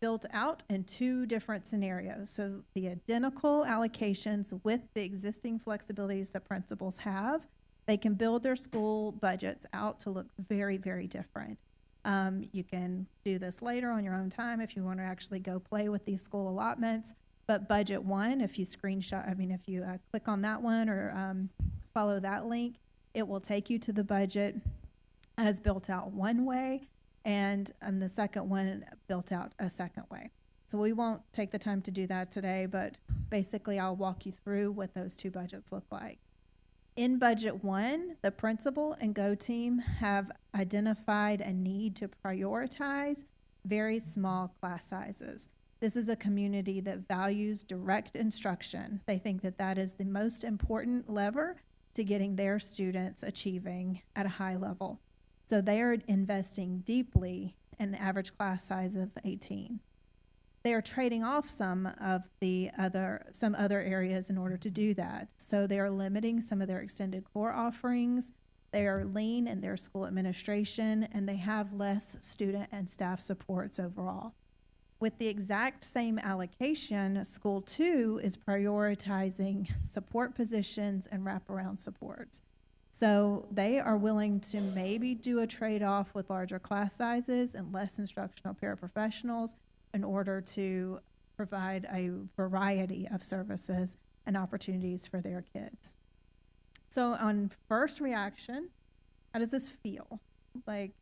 D: built out in two different scenarios. So the identical allocations with the existing flexibilities that principals have, they can build their school budgets out to look very, very different. You can do this later on your own time if you want to actually go play with these school allotments. But budget one, if you click on that one or follow that link, it will take you to the budget as built out one way. and the second one built out a second way. So we won't take the time to do that today, but basically I'll walk you through what those two budgets look like. In budget one, the principal and Go team have identified a need to prioritize very small class sizes. This is a community that values direct instruction. They think that that is the most important lever to getting their students achieving at a high level. So they are investing deeply in an average class size of 18. They are trading off some other areas in order to do that. So they are limiting some of their extended core offerings. They are lean in their school administration, and they have less student and staff supports overall. With the exact same allocation, School 2 is prioritizing support positions and wraparound supports. So they are willing to maybe do a trade-off with larger class sizes and less instructional paraprofessionals in order to provide a variety of services and opportunities for their kids. So on first reaction, how does this feel? Like,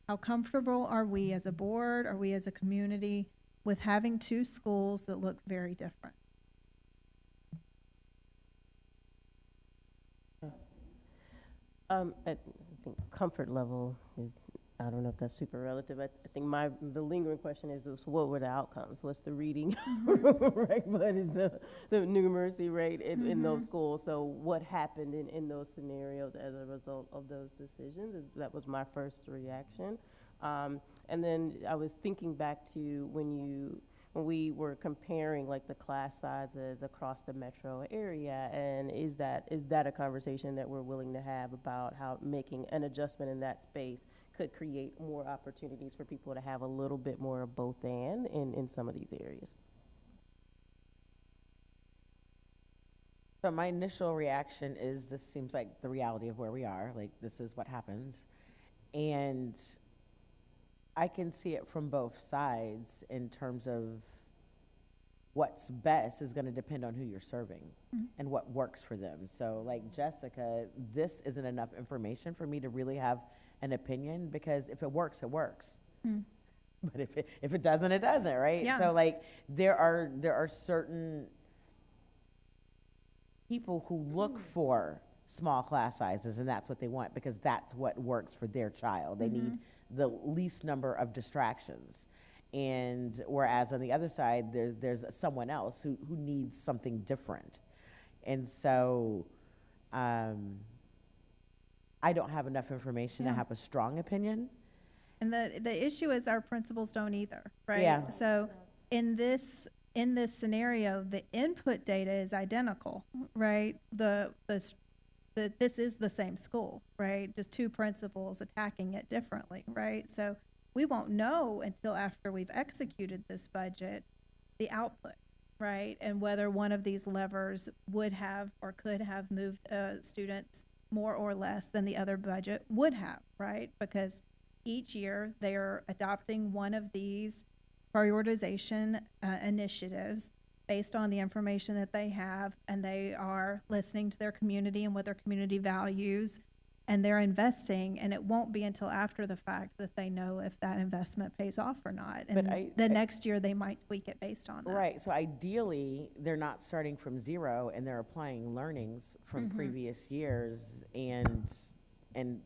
D: how comfortable are we as a board, are we as a community with having two schools that look very different?
E: I think comfort level is, I don't know if that's super relative. I think the lingering question is, so what were the outcomes? What's the reading rate? What is the numeracy rate in those schools? So what happened in those scenarios as a result of those decisions? That was my first reaction. And then I was thinking back to when we were comparing like the class sizes across the metro area, and is that a conversation that we're willing to have about how making an adjustment in that space could create more opportunities for people to have a little bit more of both and in some of these areas?
C: So my initial reaction is this seems like the reality of where we are, like this is what happens. And I can see it from both sides in terms of what's best is going to depend on who you're serving and what works for them. So like Jessica, this isn't enough information for me to really have an opinion, because if it works, it works. But if it doesn't, it doesn't, right?
D: Yeah.
C: So like there are certain people who look for small class sizes, and that's what they want because that's what works for their child. They need the least number of distractions. And whereas on the other side, there's someone else who needs something different. And so I don't have enough information to have a strong opinion.
D: And the issue is our principals don't either, right?
C: Yeah.
D: So in this scenario, the input data is identical, right? This is the same school, right? Just two principals attacking it differently, right? So we won't know until after we've executed this budget, the output, right? And whether one of these levers would have or could have moved students more or less than the other budget would have, right? Because each year they are adopting one of these prioritization initiatives based on the information that they have, and they are listening to their community and what their community values, and they're investing, and it won't be until after the fact that they know if that investment pays off or not. And the next year they might tweak it based on that.
C: Right, so ideally, they're not starting from zero and they're applying learnings from previous years and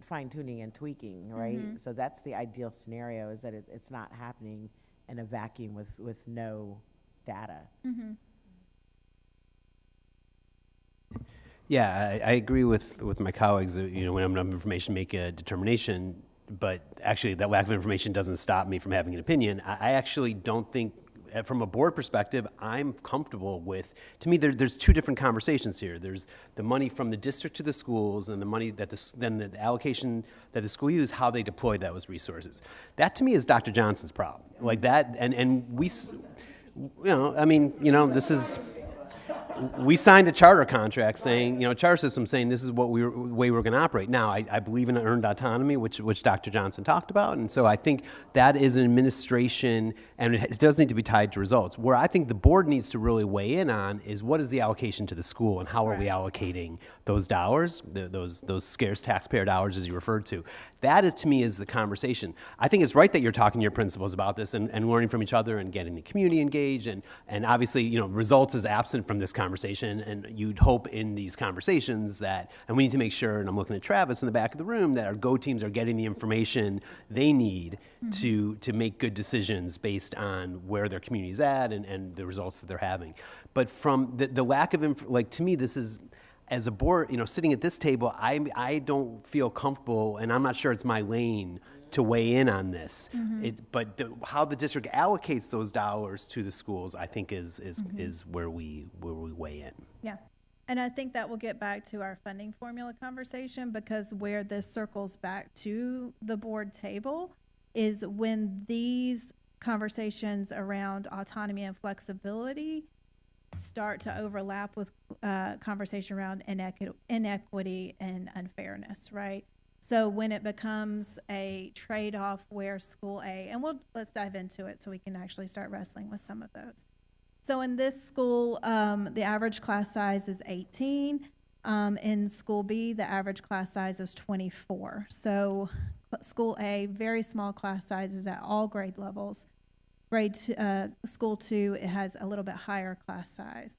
C: fine tuning and tweaking, right? So that's the ideal scenario, is that it's not happening in a vacuum with no data.
G: Yeah, I agree with my colleagues that, when I'm enough information, make a determination, but actually that lack of information doesn't stop me from having an opinion. I actually don't think, from a board perspective, I'm comfortable with, to me, there's two different conversations here. There's the money from the district to the schools and the money then the allocation that the school used, how they deployed those resources. That to me is Dr. Johnson's problem. Like that, and we, this is, we signed a charter contract saying, charter system saying this is what way we're going to operate. Now, I believe in earned autonomy, which Dr. Johnson talked about, and so I think that is an administration, and it does need to be tied to results. Where I think the board needs to really weigh in on is what is the allocation to the school, and how are we allocating those dollars, those scarce taxpayer dollars, as you referred to. That is, to me, is the conversation. I think it's right that you're talking to your principals about this and learning from each other and getting the community engaged, and obviously, results is absent from this conversation, and you'd hope in these conversations that, and we need to make sure, and I'm looking at Travis in the back of the room, that our GO teams are getting the information they need to make good decisions based on where their community's at and the results that they're having. But from the lack of, to me, this is, as a board, sitting at this table, I don't feel comfortable, and I'm not sure it's my lane to weigh in on this. But how the district allocates those dollars to the schools, I think, is where we weigh in.
D: Yeah. And I think that will get back to our funding formula conversation, because where this circles back to the board table is when these conversations around autonomy and flexibility start to overlap with conversation around inequity and unfairness, right? So when it becomes a trade-off where school A, and let's dive into it so we can actually start wrestling with some of those. So in this school, the average class size is 18. In school B, the average class size is 24. So school A, very small class sizes at all grade levels. School 2, it has a little bit higher class size.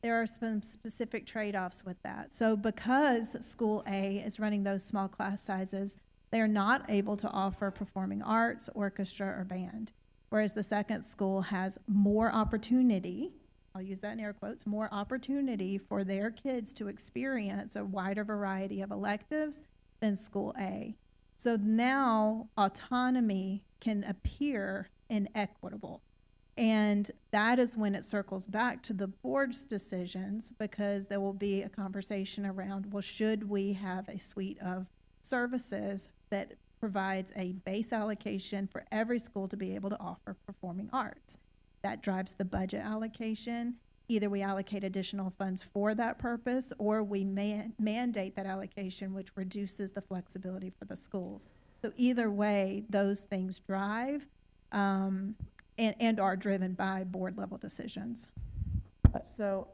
D: There are some specific trade-offs with that. So because school A is running those small class sizes, they're not able to offer performing arts, orchestra, or band. Whereas the second school has more opportunity, I'll use that in air quotes, more opportunity for their kids to experience a wider variety of electives than school A. So now autonomy can appear inequitable. And that is when it circles back to the board's decisions, because there will be a conversation around, well, should we have a suite of services that provides a base allocation for every school to be able to offer performing arts? That drives the budget allocation. Either we allocate additional funds for that purpose, or we mandate that allocation, which reduces the flexibility for the schools. So either way, those things drive and are driven by board level decisions.
A: So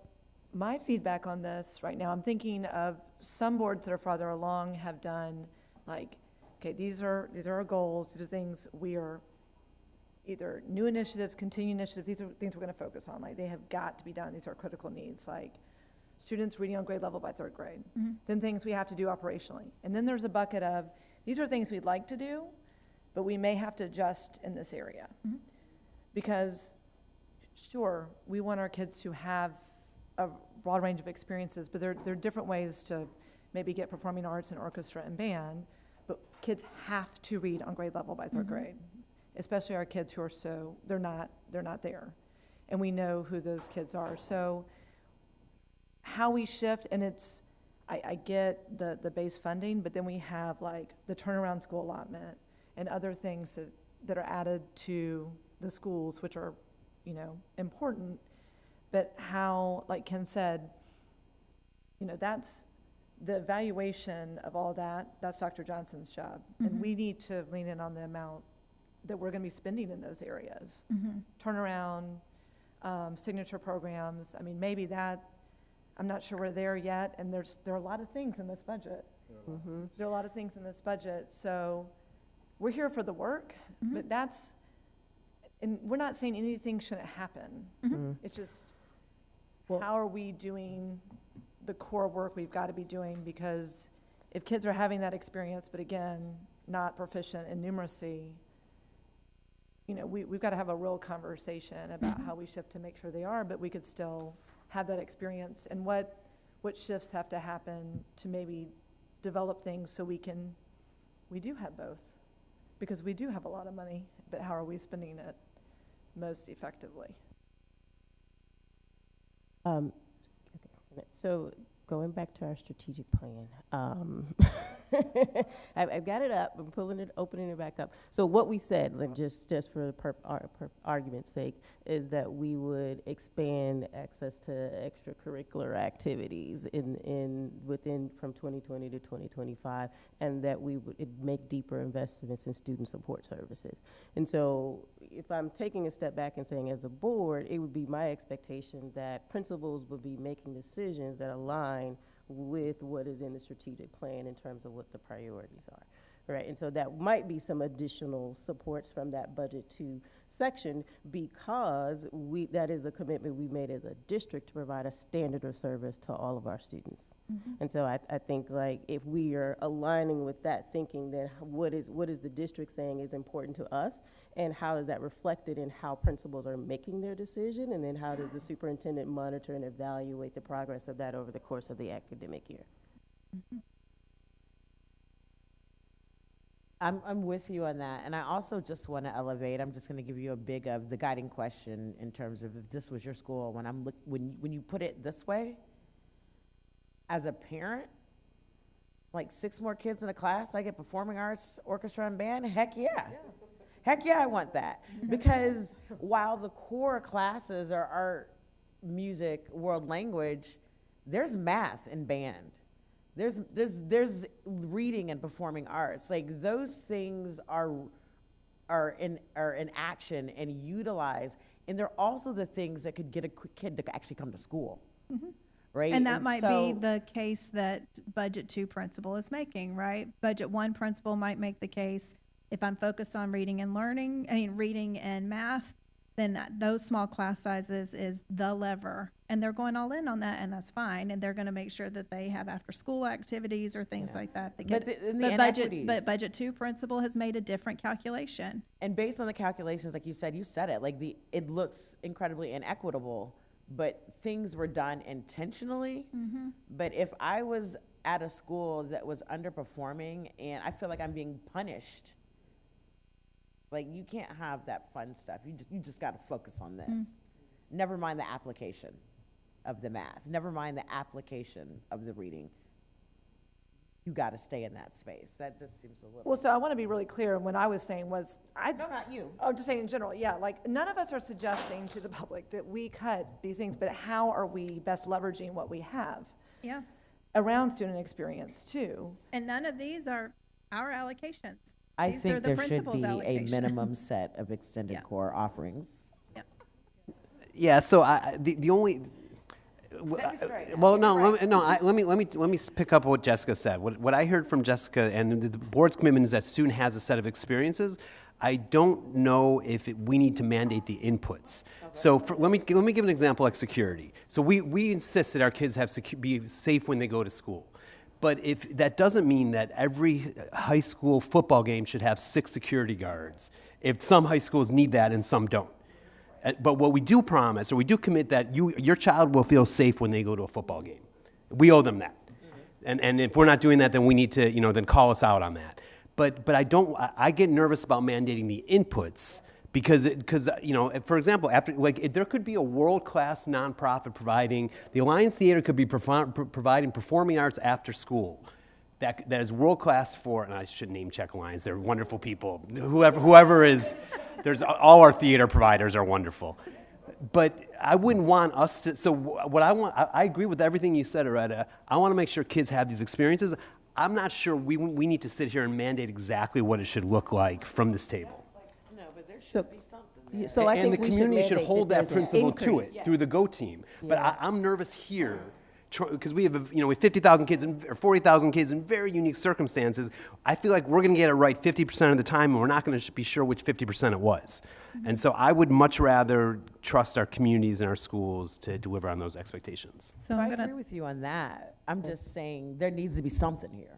A: my feedback on this right now, I'm thinking of some boards that are farther along have done okay, these are our goals, these are things we are either new initiatives, continuing initiatives, these are things we're going to focus on. They have got to be done. These are critical needs, like students reading on grade level by third grade. Then things we have to do operationally. And then there's a bucket of, these are things we'd like to do, but we may have to adjust in this area. Because, sure, we want our kids to have a broad range of experiences, but there are different ways to maybe get performing arts and orchestra and band, but kids have to read on grade level by third grade, especially our kids who are they're not there. And we know who those kids are. So how we shift, and I get the base funding, but then we have the turnaround school allotment and other things that are added to the schools, which are, important, but how, like Ken said, that's the evaluation of all that's Dr. Johnson's job. And we need to lean in on the amount that we're going to be spending in those areas. Turnaround, signature programs, maybe that, I'm not sure we're there yet, and there are a lot of things in this budget. There are a lot of things in this budget, so we're here for the work, but and we're not saying anything shouldn't happen. It's just, how are we doing the core work we've got to be doing? Because if kids are having that experience, but again, not proficient in numeracy, we've got to have a real conversation about how we shift to make sure they are, but we could still have that experience, and what shifts have to happen to maybe develop things so we do have both. Because we do have a lot of money, but how are we spending it most effectively?
E: Okay. So going back to our strategic plan, I've got it up. I'm opening it back up. So what we said, like just for argument's sake, is that we would expand access to extracurricular activities within from 2020 to 2025, and that we would make deeper investments in student support services. And so, if I'm taking a step back and saying, as a board, it would be my expectation that principals would be making decisions that align with what is in the strategic plan in terms of what the priorities are, right? And so that might be some additional supports from that budget 2 section, because that is a commitment we made as a district to provide a standard of service to all of our students. And so I think, like, if we are aligning with that thinking, then what is the district saying is important to us, and how is that reflected in how principals are making their decision, and then how does the superintendent monitor and evaluate the progress of that over the course of the academic year?
C: I'm with you on that, and I also just want to elevate. I'm just going to give you a big of the guiding question in terms of if this was your school. When you put it this way, as a parent, like 6 more kids in a class, I get performing arts, orchestra, and band. Heck yeah, heck yeah, I want that, because while the core classes are art, music, world language, there's math and band. There's reading and performing arts. Like, those things are in action and utilized, and they're also the things that could get a kid to actually come to school, right?
D: And that might be
C: so-
D: the case that budget 2 principal is making, right? Budget 1 principal might make the case, if I'm focused on reading and math, then those small class sizes is the lever. And they're going all in on that, and that's fine. And they're going to make sure that they have after-school activities or things like that. But budget 2 principal has made a different calculation.
C: And based on the calculations, like you said it, like it looks incredibly inequitable, but things were done intentionally. But if I was at a school that was underperforming and I feel like I'm being punished, like, you can't have that fun stuff. You just got to focus on this. Never mind the application of the math. Never mind the application of the reading. You got to stay in that space. That just seems a little.
A: Well, so I want to be really clear, and what I was saying was,
C: No, not you.
A: Oh, just saying in general, yeah, like, none of us are suggesting to the public that we cut these things, but how are we best leveraging what we have
D: Yeah.
A: around student experience too?
D: And none of these are our allocations.
C: I
D: These are
C: think
D: the
C: there should
D: principal's
C: be a
D: allocations.
C: minimum set of extended
D: Yeah.
C: core offerings.
G: Yeah, so the only.
C: Set me straight now.
G: Well, no, let me pick up what Jessica said. What I heard from Jessica and the board's commitment is that student has a set of experiences. I don't know if we need to mandate the inputs. So let me give an example, like security. So we insist that our kids be safe when they go to school. But if that doesn't mean that every high school football game should have 6 security guards, if some high schools need that and some don't. But what we do promise, or we do commit, that your child will feel safe when they go to a football game. We owe them that. And if we're not doing that, then we need to, then call us out on that. But I get nervous about mandating the inputs because for example, there could be a world-class nonprofit providing, the Alliance Theater could be providing performing arts after school. That is world-class for, and I shouldn't name check Alliance, they're wonderful people. Whoever is, all our theater providers are wonderful. But I wouldn't want us to, so what I agree with everything you said, Areta. I want to make sure kids have these experiences. I'm not sure we need to sit here and mandate exactly what it should look like from this table.
C: No, but there should
E: So-
C: be something.
E: So I
G: And the
E: think we should
G: community should
E: mandate
G: hold that
E: there's an
G: principle to it
E: increase.
G: through the GO team. But I'm nervous here, because we have, we have 50,000 kids or 40,000 kids in very unique circumstances. I feel like we're going to get it right 50% of the time, and we're not going to be sure which 50% it was. And so I would much rather trust our communities and our schools to deliver on those expectations.
D: So
C: I
D: I'm
C: agree
D: gonna,
C: with you on that. I'm just saying there needs to be something here.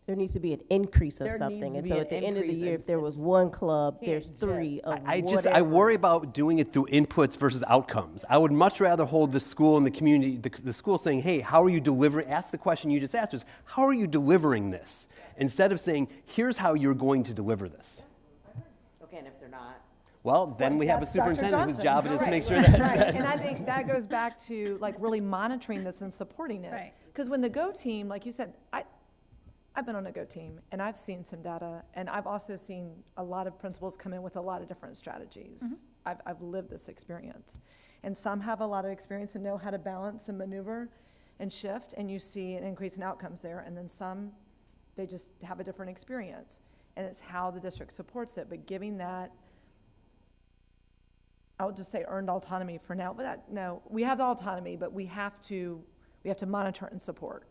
E: There needs to be an increase of
C: There
E: something.
C: needs to
E: And
C: be
E: so
C: an
E: at the end of the
C: increase
E: year,
C: in-
E: if there was one club,
C: Can't
E: there's 3
C: just-
E: of
G: I
E: whatever.
G: worry about doing it through inputs versus outcomes. I would much rather hold the school and the community, the school saying, hey, how are you delivering, ask the question you just asked us, how are you delivering this? Instead of saying, here's how you're going to deliver this.
C: Okay, and if they're not?
G: Well, then we have a
A: That's Dr.
G: superintendent whose
A: Johnson.
G: job it is to
A: Right,
G: make sure
A: right,
G: that.
A: right. And I think that goes back to like really monitoring this and supporting it.
D: Right.
A: Because when the GO team, like you said, I've been on a Go team, and I've seen some data, and I've also seen a lot of principals come in with a lot of different strategies. I've lived this experience. And some have a lot of experience and know how to balance and maneuver and shift, and you see an increase in outcomes there. And then some, they just have a different experience. And it's how the district supports it, but giving that, I would just say earned autonomy for now, but no, we have the autonomy, but we have to monitor and support.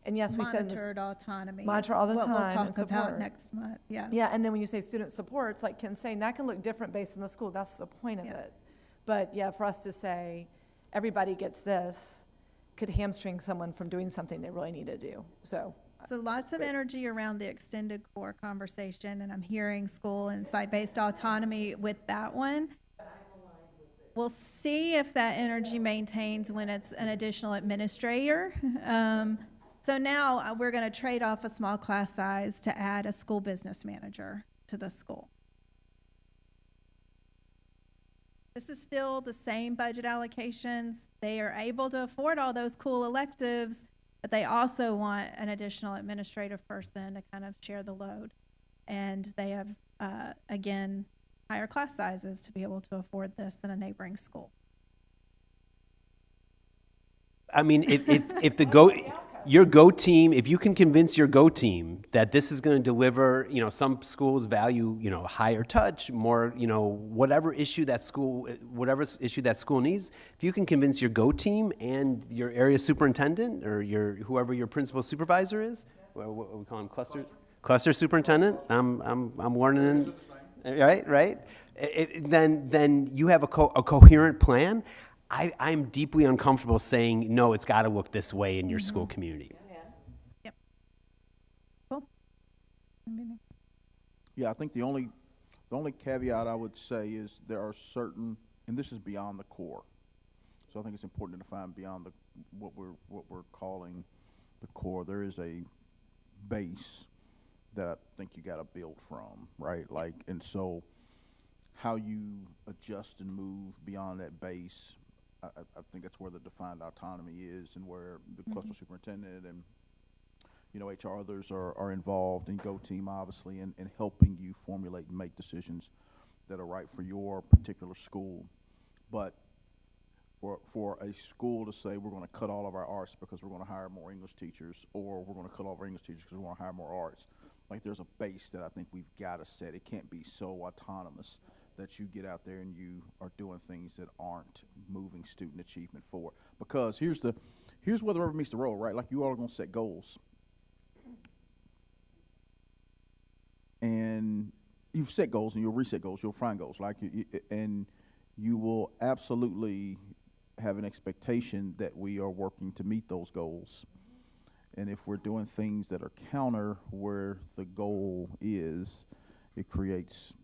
A: And yes, we said in this,
D: Monitored autonomy.
A: Monitor
D: is
A: all the
D: what
A: time
D: we'll
A: and
D: talk about
A: support.
D: next month, yeah.
A: yeah, and then when you say student supports, like Ken's saying, that can look different based on the school, that's the point of
D: Yeah.
A: it. But yeah, for us to say, everybody gets this, could hamstring someone from doing something they really need to do, so.
D: So lots of energy around the extended core conversation, and I'm hearing school and site-based autonomy with that one. We'll see if that energy maintains when it's an additional administrator. So now we're going to trade off a small class size to add a school business manager to the school. This is still the same budget allocations. They are able to afford all those cool electives, but they also want an additional administrative person to kind of share the load. And they have, again, higher class sizes to be able to afford this than a neighboring school.
G: I mean, if your Go team, if you can convince your Go team that this is going to deliver, some schools value, higher touch, more, whatever issue that school needs. If you can convince your Go team and your area superintendent or whoever your principal supervisor is, what we call him, cluster superintendent. I'm learning, right. Then you have a coherent plan. I'm deeply uncomfortable saying, no, it's got to look this way in your school community.
D: Cool.
F: Yeah, I think the only caveat I would say is there are certain, and this is beyond the core. So I think it's important to define beyond what we're calling the core. There is a base that I think you got to build from, right? And so how you adjust and move beyond that base, I think that's where the defined autonomy is, and where the cluster superintendent and HR others are involved, and Go team obviously in helping you formulate and make decisions that are right for your particular school. But for a school to say we're going to cut all of our arts because we're going to hire more English teachers, or we're going to cut all of our English teachers because we want to hire more arts, there's a base that I think we've got to set. It can't be so autonomous that you get out there and you are doing things that aren't moving student achievement forward. Because here's where the rubber meets the road, right? You all are going to set goals. And you've set goals, and you'll reset goals, you'll find goals, and you will absolutely have an expectation that we are working to meet those goals. And if we're doing things that are counter where the goal is, it creates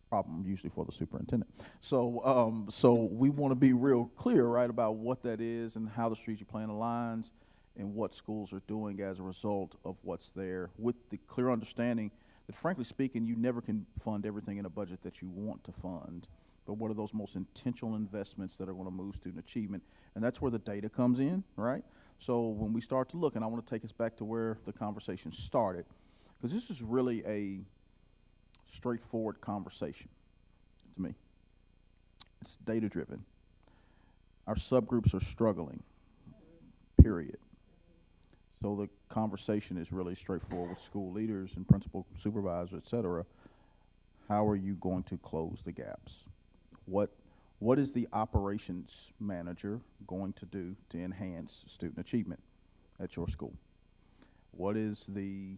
F: problem usually for the superintendent. So we want to be real clear, right, about what that is and how the strategic plan aligns and what schools are doing as a result of what's there, with the clear understanding that, frankly speaking, you never can fund everything in a budget that you want to fund. But what are those most intentional investments that are going to move student achievement? And that's where the data comes in, right? So when we start to look, and I want to take us back to where the conversation started, because this is really a straightforward conversation to me. It's data-driven. Our subgroups are struggling, period. So the conversation is really straightforward with school leaders and principal supervisors, et cetera. How are you going to close the gaps? What is the operations manager going to do to enhance student achievement at your school? What is the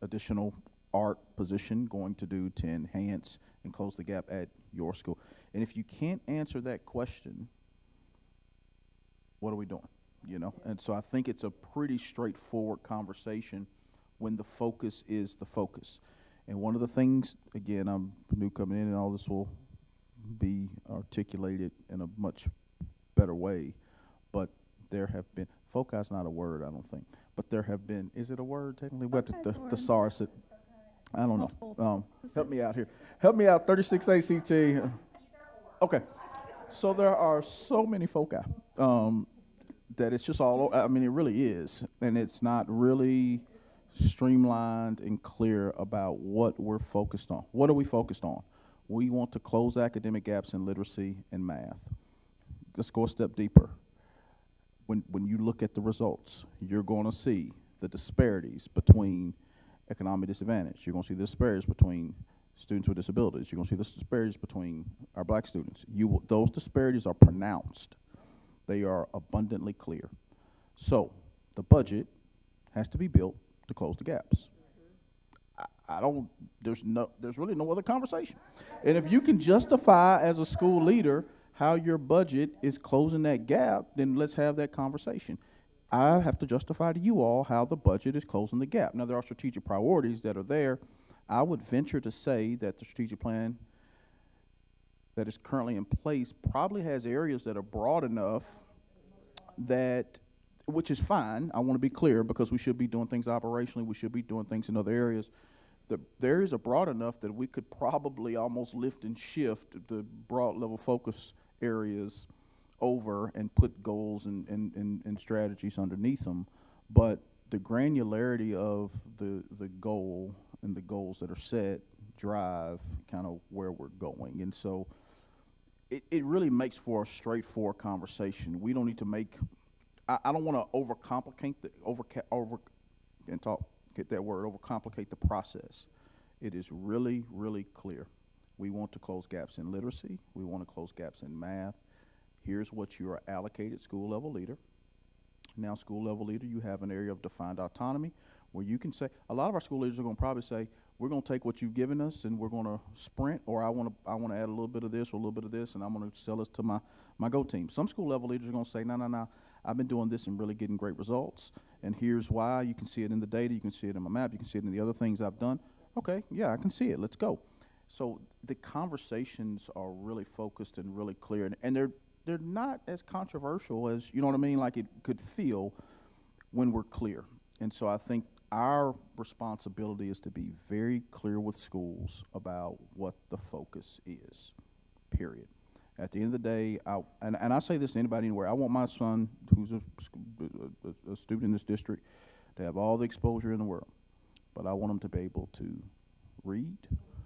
F: additional art position going to do to enhance and close the gap at your school? And if you can't answer that question, what are we doing? And so I think it's a pretty straightforward conversation when the focus is the focus. And one of the things, again, I'm new coming in, and all this will be articulated in a much better way, but there have been, foci is not a word, I don't think, but there have been, is it a word technically? What the thesaurus, I don't know. Help me out here. Help me out, 36 ACT. Okay. So there are so many foci that it's just all, it really is. And it's not really streamlined and clear about what we're focused on. What are we focused on? We want to close academic gaps in literacy and math. Let's go a step deeper. When you look at the results, you're going to see the disparities between economic disadvantage. You're going to see the disparities between students with disabilities. You're going to see the disparities between our black students. Those disparities are pronounced. They are abundantly clear. So the budget has to be built to close the gaps. There's really no other conversation. And if you can justify as a school leader how your budget is closing that gap, then let's have that conversation. I have to justify to you all how the budget is closing the gap. Now, there are strategic priorities that are there. I would venture to say that the strategic plan that is currently in place probably has areas that are broad enough that, which is fine, I want to be clear, because we should be doing things operationally, we should be doing things in other areas. The areas are broad enough that we could probably almost lift and shift the broad level focus areas over and put goals and strategies underneath them. But the granularity of the goal and the goals that are set drive kind of where we're going. And so it really makes for a straightforward conversation. We don't need to make, I don't want to overcomplicate overcomplicate the process. It is really, really clear. We want to close gaps in literacy. We want to close gaps in math. Here's what you are allocated school level leader. Now, school level leader, you have an area of defined autonomy where you can say, a lot of our school leaders are going to probably say, we're going to take what you've given us and we're going to sprint, or I want to add a little bit of this or a little bit of this, and I'm going to sell this to my Go team. Some school level leaders are going to say, no, I've been doing this and really getting great results, and here's why. You can see it in the data, you can see it in my map, you can see it in the other things I've done. Okay, yeah, I can see it. Let's go. So the conversations are really focused and really clear, and they're not as controversial as, you know what I mean, like it could feel when we're clear. And so I think our responsibility is to be very clear with schools about what the focus is, period. At the end of the day, and I say this to anybody anywhere, I want my son, who's a student in this district, to have all the exposure in the world. But I want him to be able to read,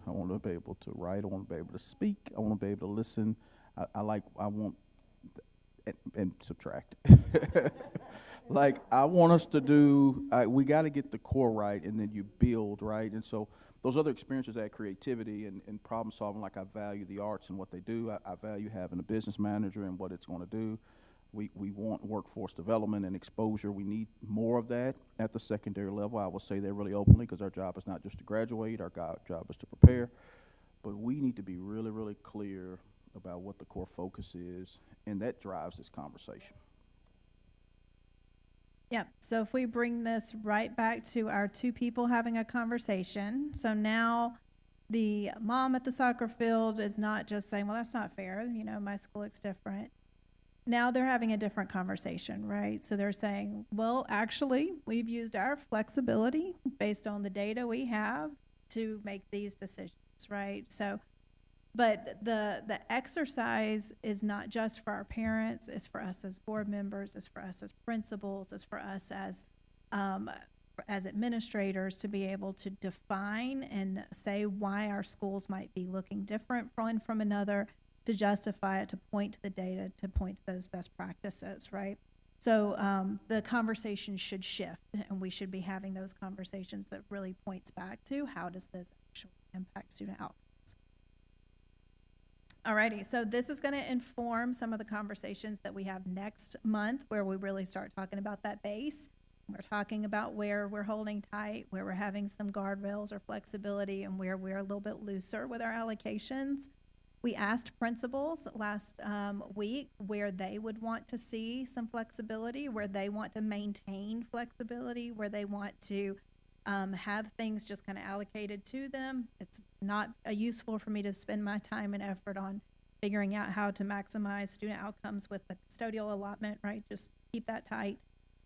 F: I want him to be able to write, I want him to be able to speak, I want him to be able to listen, I want, and subtract. Like, I want us to do, we got to get the core right, and then you build, right? And so those other experiences add creativity and problem solving. Like, I value the arts and what they do. I value having a business manager and what it's going to do. We want workforce development and exposure. We need more of that at the secondary level. I will say that really openly, because our job is not just to graduate. Our job is to prepare. But we need to be really, really clear about what the core focus is, and that drives this conversation.
D: Yep. So if we bring this right back to our two people having a conversation, so now the mom at the soccer field is not just saying, well, that's not fair, you know, my school looks different. Now they're having a different conversation, right? So they're saying, well, actually, we've used our flexibility based on the data we have to make these decisions, right? So, but the exercise is not just for our parents, it's for us as board members, it's for us as principals, it's for us as administrators to be able to define and say why our schools might be looking different one from another, to justify it, to point to the data, to point to those best practices, right? So the conversation should shift, and we should be having those conversations that really points back to how does this actually impact student outcomes. Alrighty, so this is going to inform some of the conversations that we have next month, where we really start talking about that base. We're talking about where we're holding tight, where we're having some guardrails or flexibility, and where we're a little bit looser with our allocations. We asked principals last week where they would want to see some flexibility, where they want to maintain flexibility, where they want to have things just kind of allocated to them. It's not useful for me to spend my time and effort on figuring out how to maximize student outcomes with the custodial allotment, right? Just keep that tight.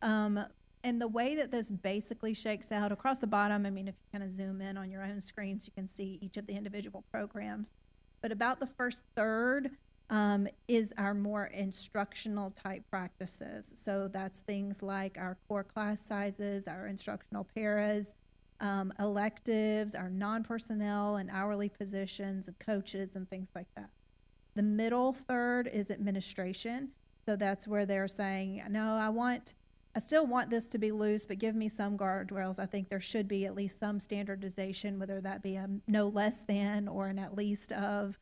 D: And the way that this basically shakes out across the bottom, I mean, if you kind of zoom in on your own screens, you can see each of the individual programs. But about the first third is our more instructional type practices. So that's things like our core class sizes, our instructional paras, electives, our non-personnel and hourly positions and coaches and things like that. The middle third is administration. So that's where they're saying, no, I still want this to be loose, but give me some guardrails. I think there should be at least some standardization, whether that be a no less than or an at least of,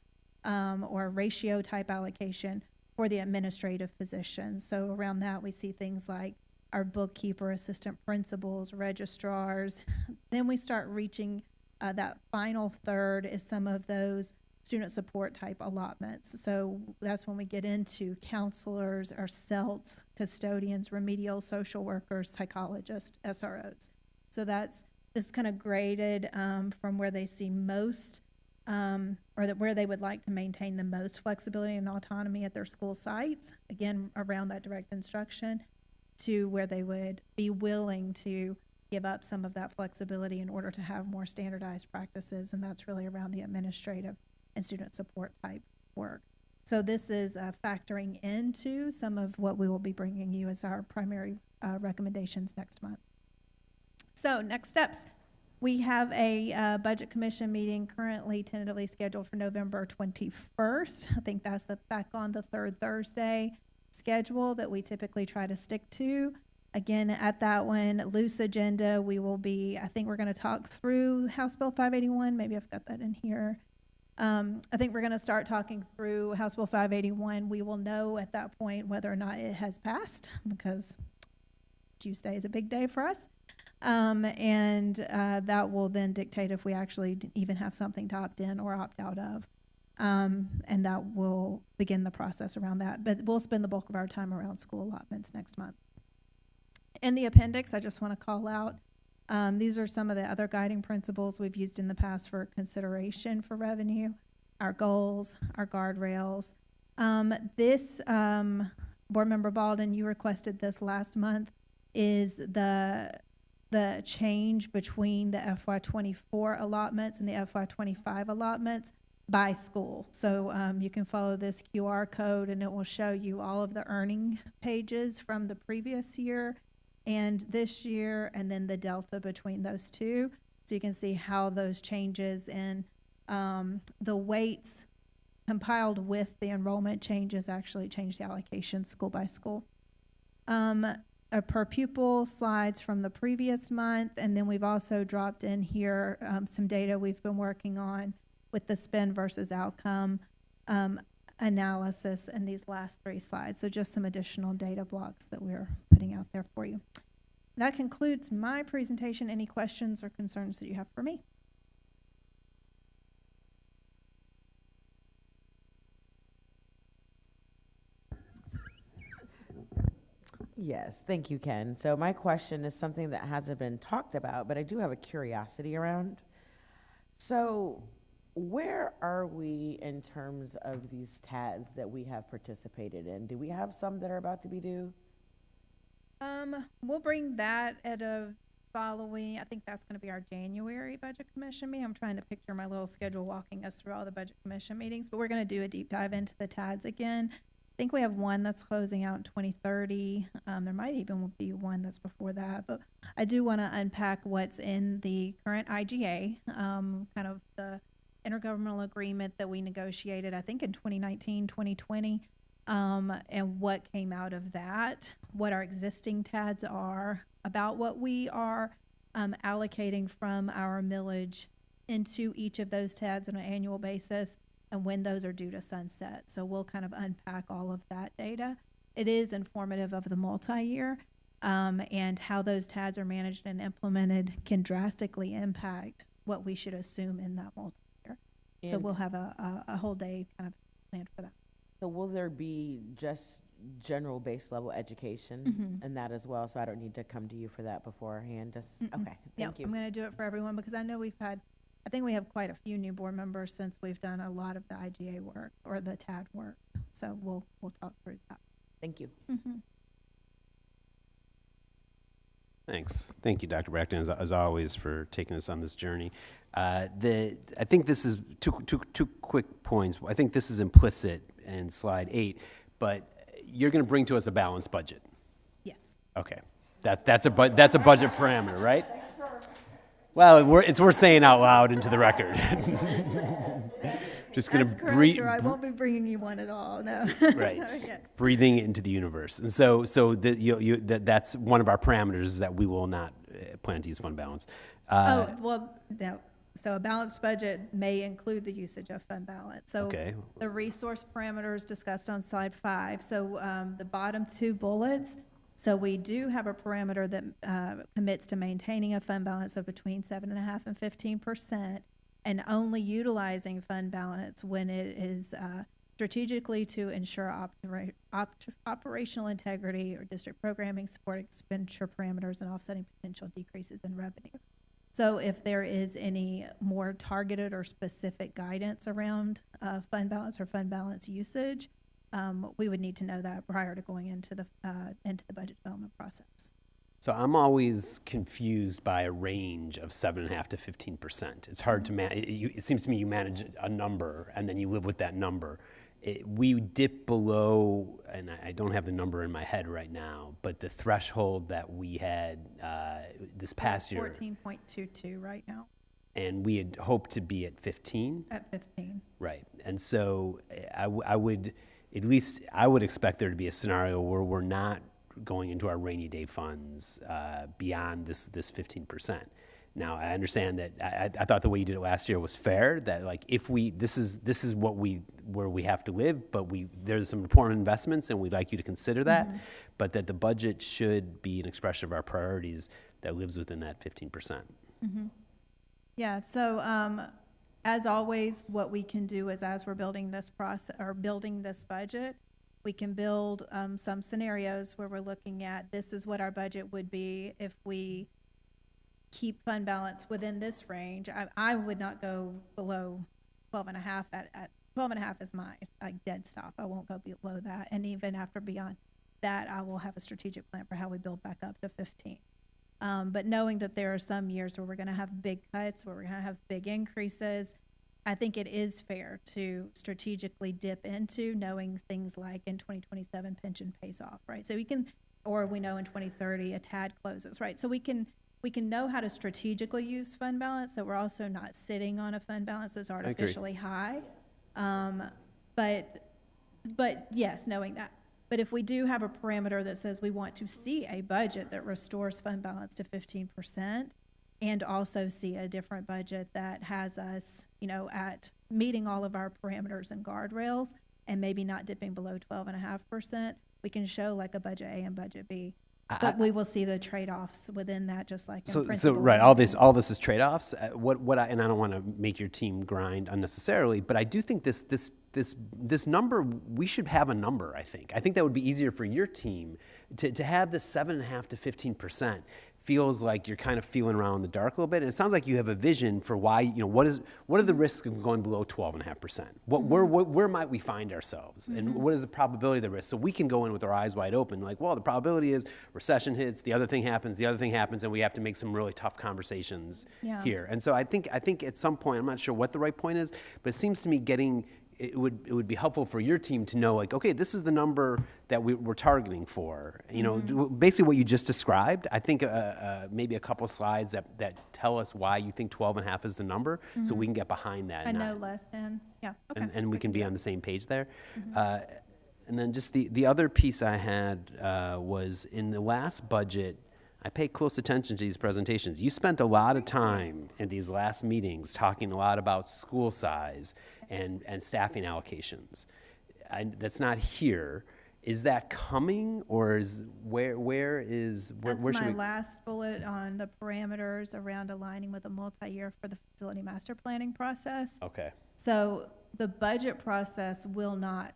D: or a ratio type allocation for the administrative positions. So around that, we see things like our bookkeeper, assistant principals, registrars. Then we start reaching that final third is some of those student support type allotments. So that's when we get into counselors, our CELTs, custodians, remedial social workers, psychologists, SROs. So this is kind of graded from where they see most where they would like to maintain the most flexibility and autonomy at their school sites, again, around that direct instruction, to where they would be willing to give up some of that flexibility in order to have more standardized practices, and that's really around the administrative and student support type work. So this is factoring into some of what we will be bringing you as our primary recommendations next month. So next steps. We have a budget commission meeting currently tentatively scheduled for November 21st. I think that's back on the third Thursday schedule that we typically try to stick to. Again, at that one, loose agenda, I think we're going to talk through House Bill 581. Maybe I've got that in here. I think we're going to start talking through House Bill 581. We will know at that point whether or not it has passed, because Tuesday is a big day for us. And that will then dictate if we actually even have something to opt in or opt out of. And that will begin the process around that. But we'll spend the bulk of our time around school allotments next month. In the appendix, I just want to call out, these are some of the other guiding principles we've used in the past for consideration for revenue, our goals, our guardrails. This, Board Member Baldwin, you requested this last month, is the change between the FY24 allotments and the FY25 allotments by school. So you can follow this QR code and it will show you all of the earning pages from the previous year and this year, and then the delta between those two. So you can see how those changes in the weights compiled with the enrollment changes actually change the allocation school by school. Per pupil slides from the previous month, and then we've also dropped in here some data we've been working on with the spend versus outcome analysis in these last 3 slides. So just some additional data blocks that we're putting out there for you. That concludes my presentation. Any questions or concerns that you have for me?
C: Yes, thank you, Ken. So my question is something that hasn't been talked about, but I do have a curiosity around. So where are we in terms of these TADs that we have participated in? Do we have some that are about to be due?
D: We'll bring that at a following, I think that's going to be our January Budget Commission meeting. I'm trying to picture my little schedule walking us through all the Budget Commission meetings, but we're going to do a deep dive into the TADs again. I think we have one that's closing out in 2030. There might even be one that's before that, but I do want to unpack what's in the current IGA, kind of the intergovernmental agreement that we negotiated, I think in 2019, 2020, and what came out of that, what our existing TADs are, about what we are allocating from our millage into each of those TADs on an annual basis, and when those are due to sunset. So we'll kind of unpack all of that data. It is informative of the multi-year, and how those TADs are managed and implemented can drastically impact what we should assume in that multi-year. So
C: And
D: we'll have a whole day kind of planned for that.
C: so will there be just general base level education in that as well? So I don't need to come to you for that beforehand, just, okay,
D: Yeah,
C: thank you.
D: I'm going to do it for everyone because I know I think we have quite a few new board members since we've done a lot of the IGA work or the TAD work. So we'll talk through that.
C: Thank you.
G: Thanks. Thank you, Dr. Brackton, as always, for taking us on this journey. I think this is two quick points. I think this is implicit and slide 8, but you're going to bring to us a balanced budget.
D: Yes.
G: Okay, that's a budget parameter, right? Well, it's worth saying out loud into the record. Just going
D: That's
G: to
D: correct,
G: breathe.
D: or I won't be bringing you one at all, no.
G: Right,
D: So, yeah.
G: breathing it into the universe, and so that's one of our parameters is that we will not plan to use fund balance.
D: Oh, well, no, so a balanced budget may include the usage of fund balance. So
G: Okay.
D: the resource parameters discussed on slide 5, so the bottom 2 bullets, so we do have a parameter that commits to maintaining a fund balance of between 7.5% and 15%, and only utilizing fund balance when it is strategically to ensure operational integrity or district programming, support expenditure parameters, and offsetting potential decreases in revenue. So if there is any more targeted or specific guidance around fund balance or fund balance usage, we would need to know that prior to going into the budget development process.
G: So I'm always confused by a range of 7.5% to 15%. It's hard to manage. It seems to me you manage a number and then you live with that number. We dip below, and I don't have the number in my head right now, but the threshold that we had this past year,
D: 14.22 right now
G: and we had hoped to be at 15.
D: at 15.
G: Right. And so I would expect there to be a scenario where we're not going into our rainy day funds beyond this 15%. Now, I understand that I thought the way you did it last year was fair, that like if this is where we have to live, but there's some important investments and we'd like you to consider that, but that the budget should be an expression of our priorities that lives within that 15%.
D: Yeah, so as always, what we can do is as we're building this process or building this budget, we can build some scenarios where we're looking at this is what our budget would be if we keep fund balance within this range. I would not go below 12.5 at 12.5 is my dead stop. I won't go below that. And even after beyond that, I will have a strategic plan for how we build back up to 15. But knowing that there are some years where we're going to have big cuts, where we're going to have big increases, I think it is fair to strategically dip into knowing things like in 2027 pension pays off, right? So we know in 2030 a TAD closes, right? So we can know how to strategically use fund balance, so we're also not sitting on a fund balance that's artificially high. But yes, knowing that. But if we do have a parameter that says we want to see a budget that restores fund balance to 15%, and also see a different budget that has us, at meeting all of our parameters and guardrails, and maybe not dipping below 12.5%, we can show like a budget A and budget B. But we will see the trade-offs within that, just like in principle.
G: So right, all this is trade-offs. And I don't want to make your team grind unnecessarily, but I do think this number, we should have a number. I think that would be easier for your team to have this 7.5% to 15%. Feels like you're kind of feeling around in the dark a little bit, and it sounds like you have a vision for why. What are the risks of going below 12.5%? Where might we find ourselves, and what is the probability of the risk? So we can go in with our eyes wide open, like, well, the probability is recession hits, the other thing happens, and we have to make some really tough conversations here. And so I think at some point, I'm not sure what the right point is, but it seems to me it would be helpful for your team to know, like, okay, this is the number that we're targeting for. Basically what you just described. I think maybe a couple slides that tell us why you think 12.5 is the number, so we can get behind that.
D: And no less than, yeah, okay.
G: And we can be on the same page there. And then just the other piece I had was in the last budget. I pay close attention to these presentations. You spent a lot of time in these last meetings talking a lot about school size and staffing allocations. That's not here. Is that coming, or is where should
D: That's
G: we?
D: my last bullet on the parameters around aligning with a multi-year for the facility master planning process.
G: Okay.
D: So the budget process will not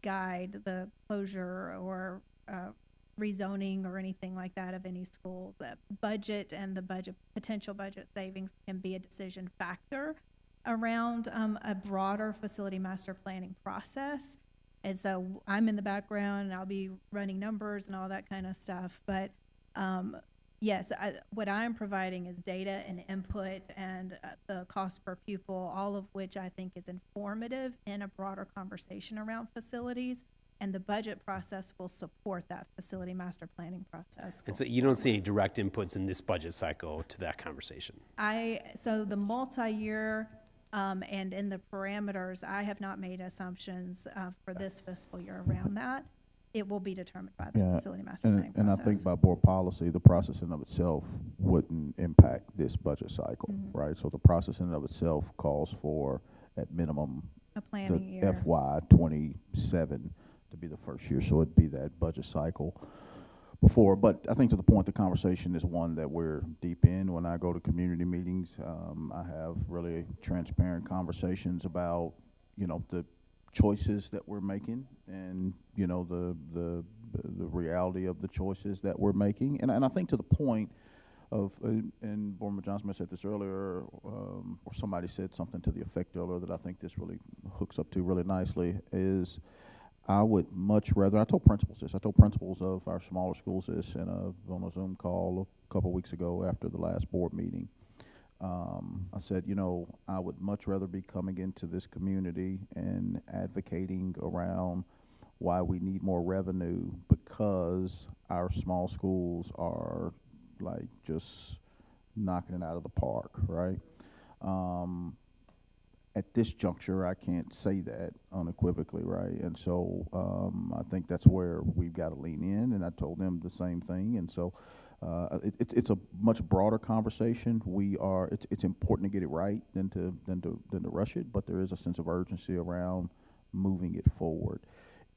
D: guide the closure or rezoning or anything like that of any schools. The budget and the potential budget savings can be a decision factor around a broader facility master planning process. And so I'm in the background and I'll be running numbers and all that kind of stuff. But Yes, what I'm providing is data and input and the cost per pupil, all of which I think is informative in a broader conversation around facilities. And the budget process will support that facility master planning process.
G: And so you don't see any direct inputs in this budget cycle to that conversation?
D: So the multi-year, and in the parameters, I have not made assumptions, for this fiscal year around that. It will be determined by the
F: Yeah,
D: facility master planning
F: And I
D: process.
F: think by board policy, the process in of itself wouldn't impact this budget cycle, right? So the process in of itself calls for, at minimum,
D: A
F: the
D: planning year.
F: FY '27 to be the first year, so it'd be that budget cycle before. But I think to the point, the conversation is one that we're deep in. When I go to community meetings, I have really transparent conversations about, the choices that we're making and, the reality of the choices that we're making. And I think to the point of, and Boardman Johnson said this earlier, or somebody said something to the effect earlier that I think this really hooks up to really nicely, is I would much rather, I told principals of our smaller schools this on a Zoom call a couple weeks ago after the last board meeting. I said, I would much rather be coming into this community and advocating around why we need more revenue, because our small schools are like just knocking it out of the park, right? At this juncture, I can't say that unequivocally, right? And so I think that's where we've got to lean in, and I told them the same thing. And so it's a much broader conversation. It's important to get it right than to rush it, but there is a sense of urgency around moving it forward.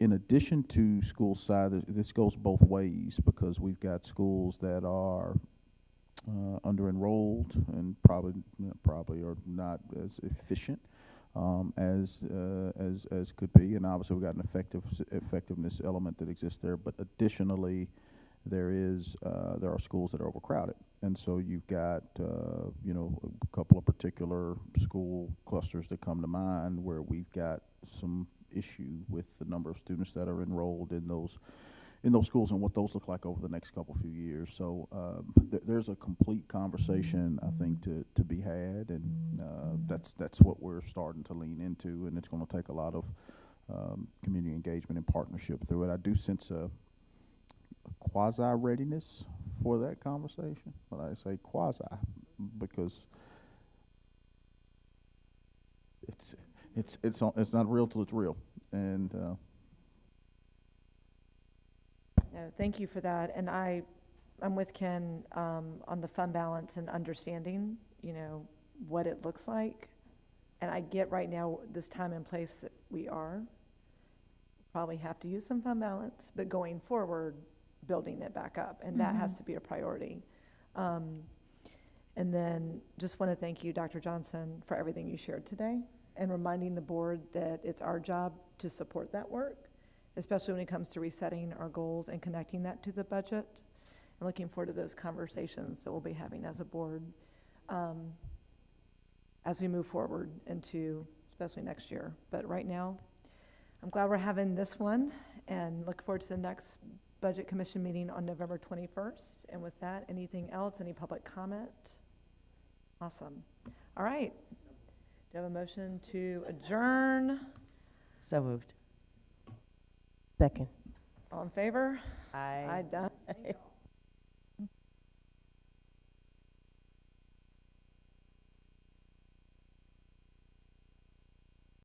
F: In addition to school side, this goes both ways, because we've got schools that are under-enrolled and probably are not as efficient as could be, and obviously we've got an effectiveness element that exists there. But additionally, there are schools that are overcrowded, and so you've got a couple of particular school clusters that come to mind where we've got some issue with the number of students that are enrolled in those schools and what those look like over the next couple few years. So there's a complete conversation, I think, to be had, and that's what we're starting to lean into, and it's going to take a lot of community engagement and partnership through it. I do sense a quasi-readiness for that conversation, but I say quasi because it's not real till it's real, and
A: No, thank you for that. And I'm with Ken on the fund balance and understanding, what it looks like. And I get right now this time and place that we probably have to use some fund balance, but going forward, building it back up. And that has to be a priority. And then just want to thank you, Dr. Johnson, for everything you shared today and reminding the board that it's our job to support that work, especially when it comes to resetting our goals and connecting that to the budget. And looking forward to those conversations that we'll be having as a board as we move forward into, especially next year. But right now, I'm glad we're having this one, and look forward to the next Budget Commission meeting on November 21st. And with that, anything else, any public comment? Awesome. All right. Do you have a motion to adjourn?
C: So moved.
E: Second.
A: All in favor?
C: Aye.
A: Done.